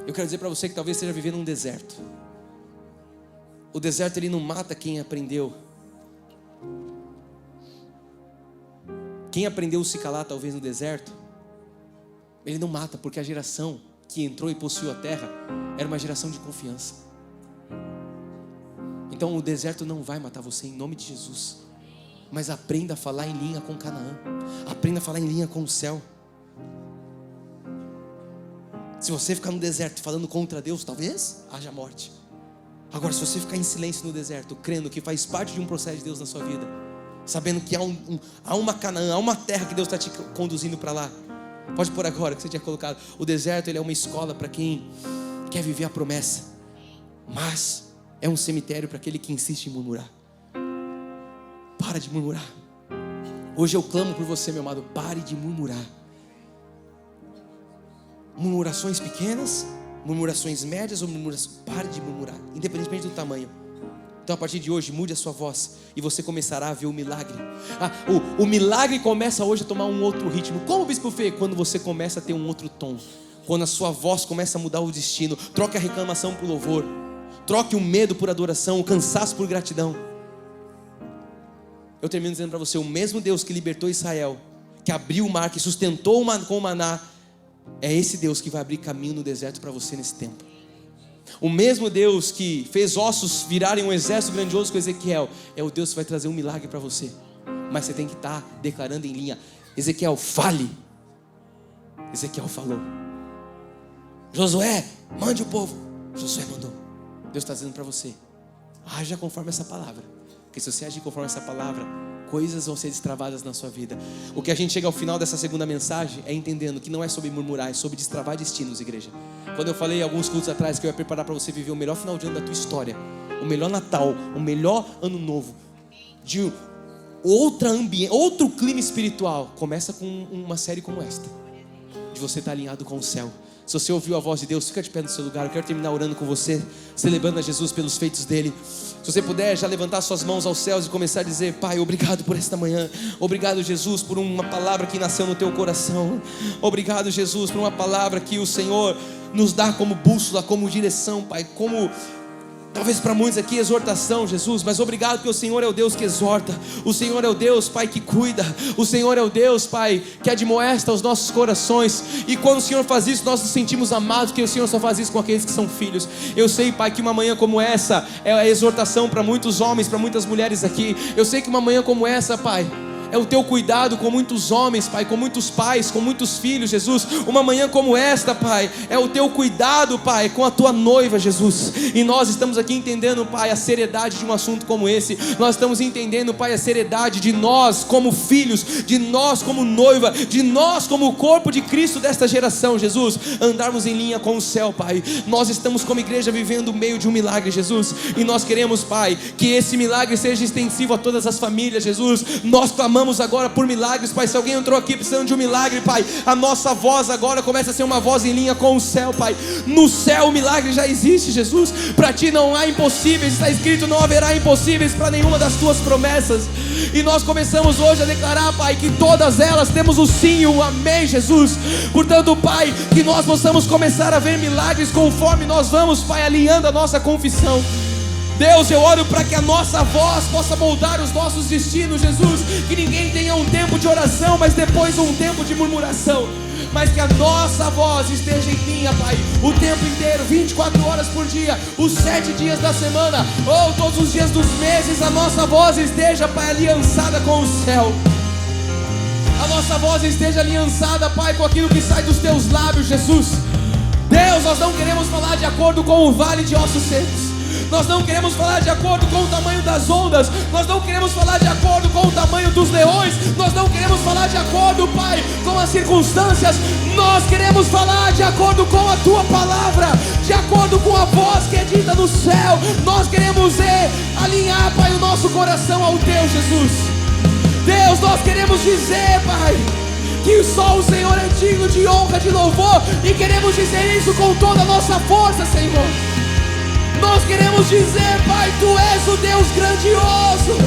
Eu quero dizer para você que talvez esteja vivendo um deserto. O deserto, ele não mata quem aprendeu. Quem aprendeu a se calar talvez no deserto, ele não mata, porque a geração que entrou e possuiu a terra era uma geração de confiança. Então o deserto não vai matar você, em nome de Jesus. Mas aprenda a falar em linha com Canaã. Aprenda a falar em linha com o céu. Se você ficar no deserto falando contra Deus, talvez haja morte. Agora, se você ficar em silêncio no deserto, crendo que faz parte de um processo de Deus na sua vida, sabendo que há uma Canaã, há uma terra que Deus está te conduzindo para lá. Pode pôr agora que você tinha colocado. O deserto, ele é uma escola para quem quer viver a promessa, mas é um cemitério para aquele que insiste em murmurar. Para de murmurar. Hoje eu clamo por você, meu amado, pare de murmurar. Murmurações pequenas, murmurações médias ou murmurações... Pare de murmurar, independentemente do tamanho. Então a partir de hoje, mude a sua voz e você começará a ver o milagre. O milagre começa hoje a tomar um outro ritmo. Como, Bispo Fê? Quando você começa a ter um outro tom. Quando a sua voz começa a mudar o destino. Troque a reclamação por louvor. Troque o medo por adoração, o cansaço por gratidão. Eu termino dizendo para você: o mesmo Deus que libertou Israel, que abriu o mar, que sustentou com o maná, é esse Deus que vai abrir caminho no deserto para você nesse tempo. O mesmo Deus que fez ossos virarem um exército grandioso com Ezequiel, é o Deus que vai trazer um milagre para você. Mas você tem que estar declarando em linha: Ezequiel, fale. Ezequiel falou. Josué, mande o povo. Josué mandou. Deus está dizendo para você: haja conforme essa palavra. Porque se você agir conforme essa palavra, coisas vão ser destravadas na sua vida. O que a gente chega ao final dessa segunda mensagem é entendendo que não é sobre murmurar, é sobre destravar destinos, igreja. Quando eu falei alguns cultos atrás que eu ia preparar para você viver o melhor final de ano da tua história, o melhor Natal, o melhor ano novo, de outro clima espiritual, começa com uma série como esta, de você estar alinhado com o céu. Se você ouviu a voz de Deus, fica de pé no seu lugar. Eu quero terminar orando com você, celebrando a Jesus pelos feitos dele. Se você puder já levantar suas mãos aos céus e começar a dizer: Pai, obrigado por esta manhã. Obrigado, Jesus, por uma palavra que nasceu no teu coração. Obrigado, Jesus, por uma palavra que o Senhor nos dá como bússola, como direção, Pai, como... talvez para muitos aqui exortação, Jesus, mas obrigado porque o Senhor é o Deus que exorta. O Senhor é o Deus, Pai, que cuida. O Senhor é o Deus, Pai, que admoesta os nossos corações. E quando o Senhor faz isso, nós nos sentimos amados, porque o Senhor só faz isso com aqueles que são filhos. Eu sei, Pai, que uma manhã como essa é a exortação para muitos homens, para muitas mulheres aqui. Eu sei que uma manhã como essa, Pai, é o teu cuidado com muitos homens, Pai, com muitos pais, com muitos filhos, Jesus. Uma manhã como esta, Pai, é o teu cuidado, Pai, com a tua noiva, Jesus. E nós estamos aqui entendendo, Pai, a seriedade de um assunto como esse. Nós estamos entendendo, Pai, a seriedade de nós como filhos, de nós como noiva, de nós como o corpo de Cristo desta geração, Jesus. Andarmos em linha com o céu, Pai. Nós estamos como igreja vivendo o meio de um milagre, Jesus. E nós queremos, Pai, que esse milagre seja extensivo a todas as famílias, Jesus. Nós clamamos clamamos agora por milagres, Pai. Se alguém entrou aqui precisando de um milagre, Pai, a nossa voz agora começa a ser uma voz em linha com o céu, Pai. No céu o milagre já existe, Jesus. Para Ti não há impossíveis, está escrito: não haverá impossíveis para nenhuma das Tuas promessas. E nós começamos hoje a declarar, Pai, que todas elas temos o sim e o amém, Jesus. Portanto, Pai, que nós possamos começar a ver milagres conforme nós vamos, Pai, alinhando a nossa confissão. Deus, eu oro para que a nossa voz possa moldar os nossos destinos, Jesus. Que ninguém tenha um tempo de oração, mas depois um tempo de murmuração. Mas que a nossa voz esteja em linha, Pai, o tempo inteiro, 24 horas por dia, os 7 dias da semana, ou todos os dias dos meses, a nossa voz esteja, Pai, aliançada com o céu. A nossa voz esteja aliançada, Pai, com aquilo que sai dos Teus lábios, Jesus. Deus, nós não queremos falar de acordo com o vale de ossos secos. Nós não queremos falar de acordo com o tamanho das ondas. Nós não queremos falar de acordo com o tamanho dos leões. Nós não queremos falar de acordo, Pai, com as circunstâncias. Nós queremos falar de acordo com a Tua palavra, de acordo com a voz que é dita no céu. Nós queremos alinhar, Pai, o nosso coração ao Teu, Jesus. Deus, nós queremos dizer, Pai, que só o Senhor é digno de honra, de louvor. E queremos dizer isso com toda a nossa força, Senhor. Nós queremos dizer, Pai, Tu és o Deus grandioso,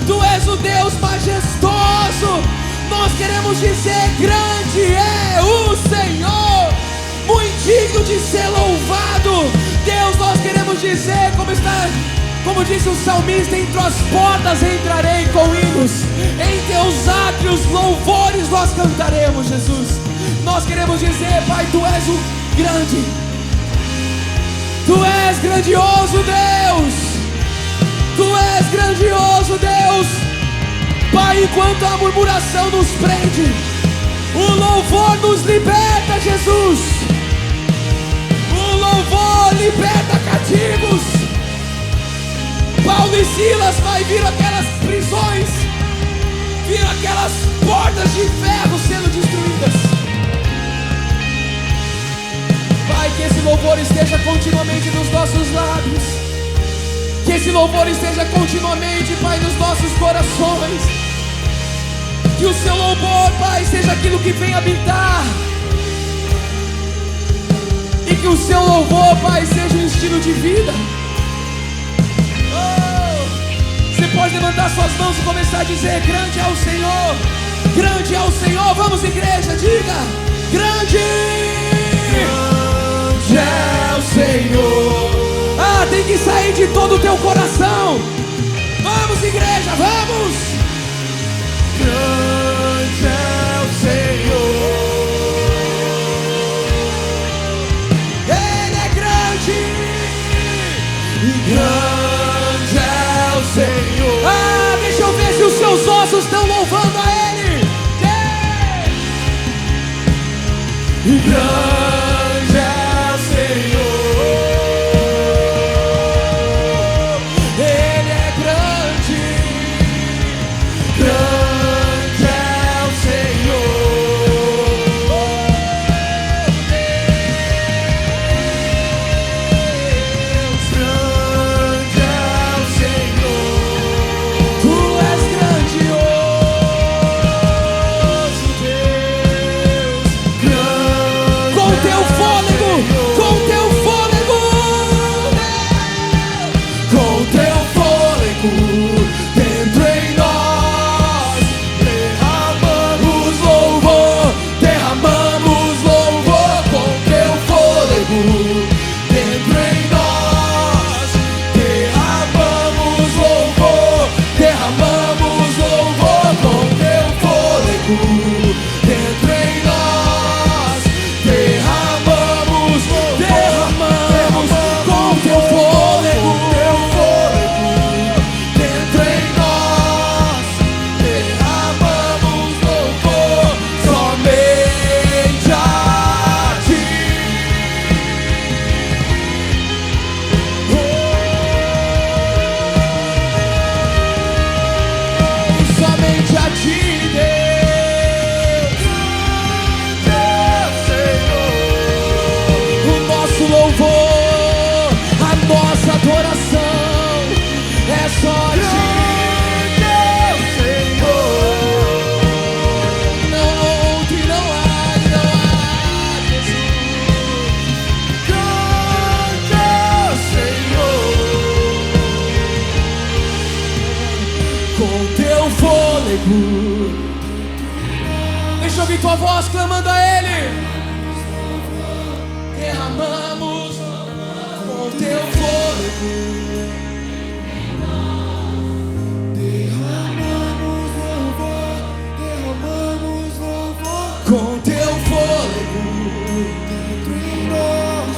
Tu és o Deus majestoso. Nós queremos dizer: grande é o Senhor, muito digno de ser louvado. Deus, nós queremos dizer, como disse o salmista: entre as portas entrarei com hinos, em Teus átrios louvores nós cantaremos, Jesus. Nós queremos dizer, Pai, Tu és o grande, Tu és grandioso, Deus. Tu és grandioso, Deus. Pai, enquanto a murmuração nos prende, o louvor nos liberta, Jesus. O louvor liberta cativos. Paulo e Silas, Pai, viram aquelas prisões, viram aquelas portas de ferro sendo destruídas. Pai, que esse louvor esteja continuamente nos nossos lábios. Que esse louvor esteja continuamente, Pai, nos nossos corações. Que o Seu louvor, Pai, seja aquilo que vem habitar. E que o Seu louvor, Pai, seja um estilo de vida. Oh, você pode levantar suas mãos e começar a dizer: grande é o Senhor, grande é o Senhor. Vamos, igreja, diga: grande é o Senhor. Ah, tem que sair de todo o teu coração. Vamos, igreja, vamos. Grande é o Senhor. Ele é grande. E grande é o Senhor. Ah, deixa eu ver se os seus ossos estão louvando a Ele. E grande é o Senhor. fôlego. Deixa eu ouvir tua voz clamando a Ele. Derramamos com teu fôlego. Com teu fôlego dentro em nós,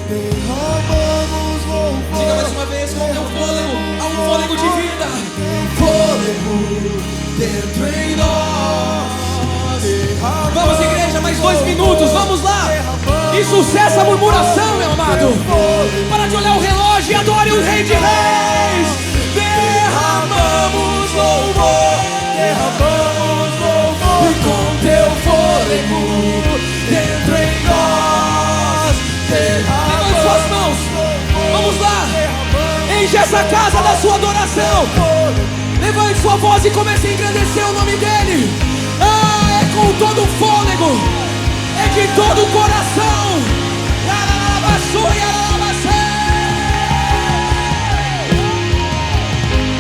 derramamos louvor. Diga mais uma vez, com teu fôlego, há um fôlego de vida. Fôlego dentro em nós. Vamos, igreja, mais 2 minutos, vamos lá. Isso cessa a murmuração, meu amado. Para de olhar o relógio e adore o Rei de Reis. Derramamos louvor, derramamos louvor. E com teu fôlego dentro em nós, levante suas mãos, vamos lá. Enche essa casa da sua adoração. Levante sua voz e comece a engrandecer o nome dEle. Ah, é com todo o fôlego, é de todo o coração.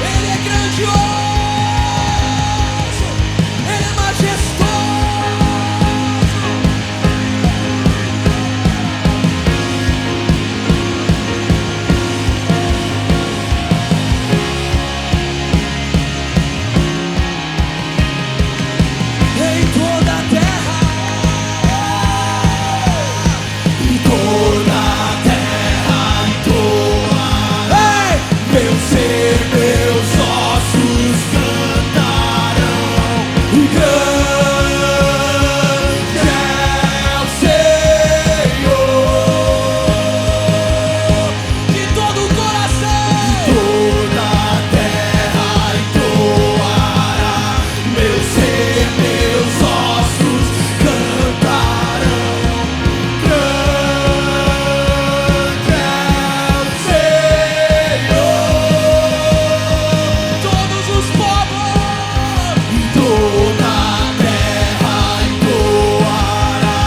Ele é grandioso, Ele é majestoso. Em toda a terra, em toda a terra entoará. Meu ser, meus ossos cantarão. E grande é o Senhor. De todo o coração, toda a terra entoará. Meu ser, meus ossos cantarão. Grande é o Senhor. Todos os povos, toda a terra entoará.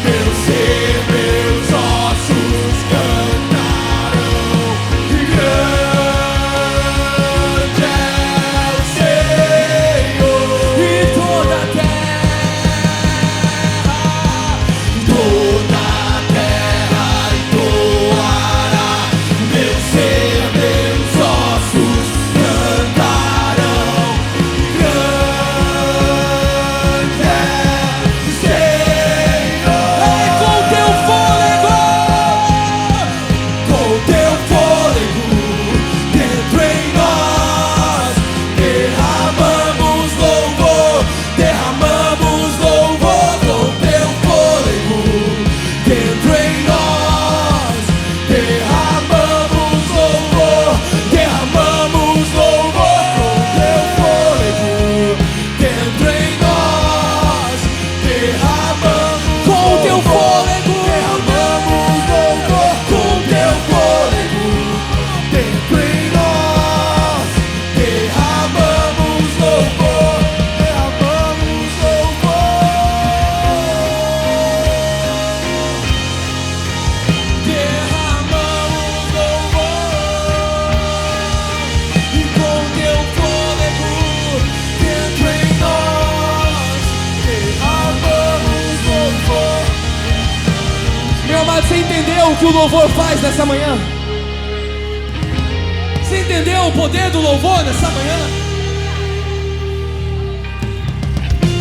Meu ser, meus ossos cantarão. E grande é o Senhor. E toda a terra entoará. Meu ser, meus ossos cantarão. Grande é o Senhor. Com teu fôlego dentro em nós, derramamos louvor, derramamos louvor. Com teu fôlego dentro em nós, derramamos louvor, derramamos louvor. Com teu fôlego dentro em nós, derramamos com teu fôlego, derramamos louvor. Com teu fôlego dentro em nós, derramamos louvor, derramamos louvor. Derramamos louvor. E com teu fôlego dentro em nós, derramamos louvor. Meu amado, você entendeu o que o louvor faz nessa manhã? Você entendeu o poder do louvor nessa manhã?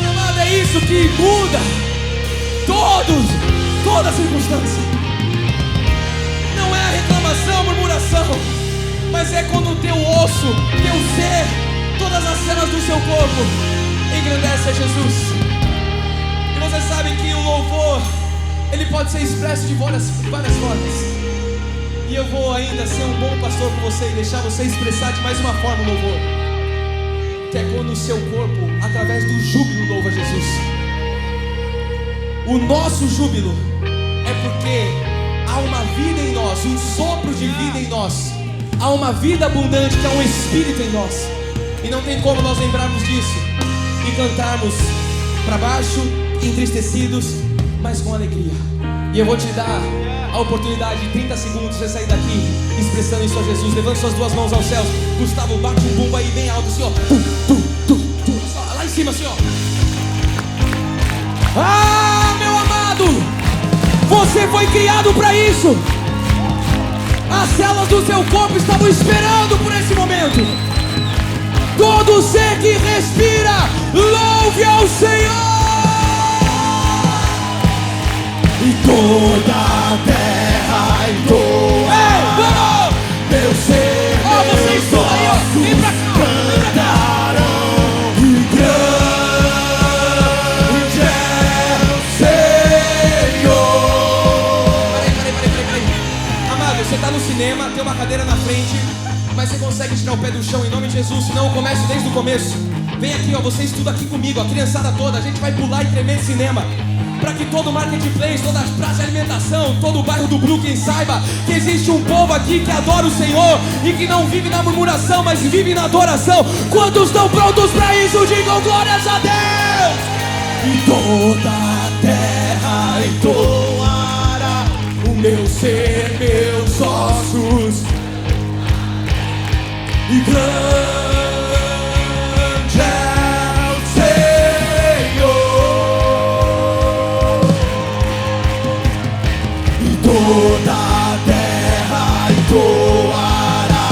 Meu amado, é isso que muda toda circunstância. Não é a reclamação, a murmuração, mas é quando o teu osso, teu ser, todas as células do seu corpo engrandece a Jesus. E vocês sabem que o louvor, ele pode ser expresso de várias formas. E eu vou ainda ser um bom pastor com você e deixar você expressar de mais uma forma o louvor, que é quando o seu corpo, através do júbilo, louva Jesus. O nosso júbilo é porque há uma vida em nós, um sopro de vida em nós. Há uma vida abundante que é um Espírito em nós. E não tem como nós lembrarmos disso e cantarmos para baixo, entristecidos, mas com alegria. E eu vou te dar a oportunidade de 30 segundos você sair daqui expressando isso a Jesus. Levante suas duas mãos aos céus. Gustavo, bate um bumbo aí bem alto assim, ó. Tum, tum, tum, tum. cima assim, ó. Ah, meu amado, você foi criado para isso. As células do seu corpo estavam esperando por esse momento. Todo ser que respira, louve ao Senhor. E toda a terra entoa. Ei, vamos! Meu ser, Vocês meus estão aí, ó. Vem pra cá, vem pra cá. cantarão. E grande é o Senhor. Peraí. Amado, você tá no cinema, tem uma cadeira na frente, mas você consegue tirar o pé do chão em nome de Jesus, senão eu começo desde o começo. Vem aqui, ó, você estuda aqui comigo, a criançada toda, a gente vai pular e tremer de cinema. Para que todo o marketplace, toda a praça de alimentação, todo o bairro do Brooklyn saiba que existe um povo aqui que adora o Senhor e que não vive na murmuração, mas vive na adoração. Quantos estão prontos para isso? Digam glórias a Deus! E toda a terra entoará. O meu ser, meus ossos. E grande é o Senhor. E toda a terra entoará.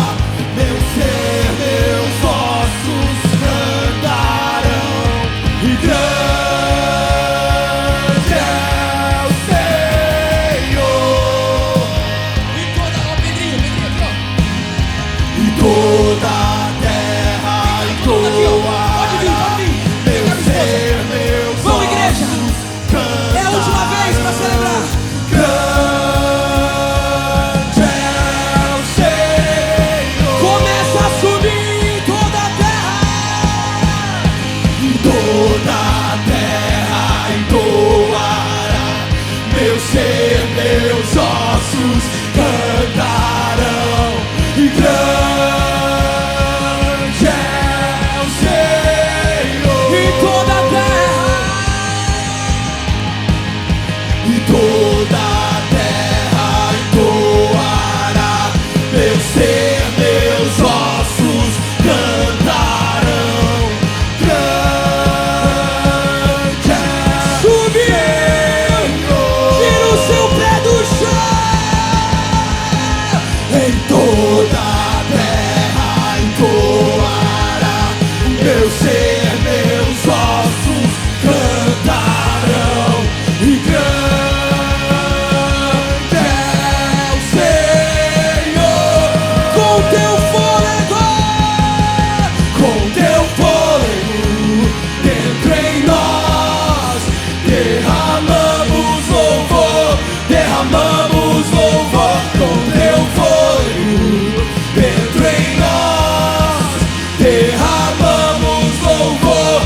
Meu ser, meus ossos cantarão. E grande é o Senhor. E toda, ó, Pedrinho aqui, ó. E toda a terra entoará. Pode vir. Meu ser, meus Vamos, igreja! ossos É a última vez para celebrar. grande é o Senhor. Começa a subir toda a terra. E toda a terra entoará. Meu ser, meus ossos cantarão. E grande é o Senhor. E toda a terra. E toda a terra entoará. Meu ser, meus ossos cantarão. Grande é Subiu. Tira o seu pé do chão. em toda a terra entoará. Meu ser, meus ossos cantarão. E grande é o Senhor. Com teu fôlego. Com teu fôlego dentro em nós, derramamos louvor. Com teu fôlego dentro em nós, derramamos louvor.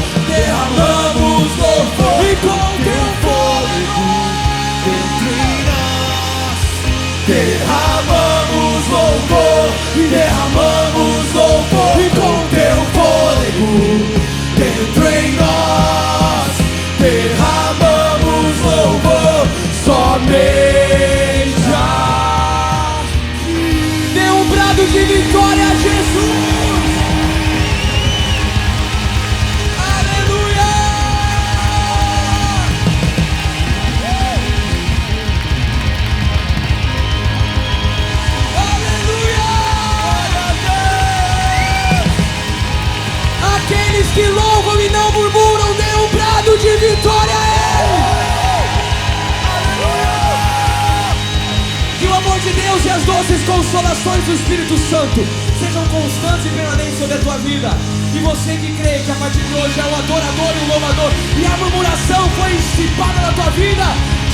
E com teu fôlego. Dentro em nós, derramamos louvor. E com teu fôlego dentro em nós, derramamos louvor. Somente Dê um brado de vitória a Jesus. Aleluia. Aqueles que louvam e não murmuram, dê um brado de vitória a Ele. Que o amor de Deus e as doces consolações do Espírito Santo sejam constantes e permanentes sobre a tua vida. E você que crê que a partir de hoje é um adorador e um louvador e a murmuração foi dissipada na tua vida,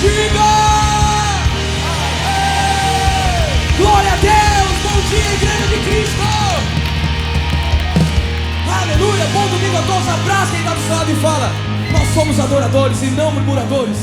diga! Glória a Deus! Bom dia, Igreja de Cristo! Aleluia! Bom domingo a todos! Abraça quem está do seu lado e fala: nós somos adoradores e não murmuradores.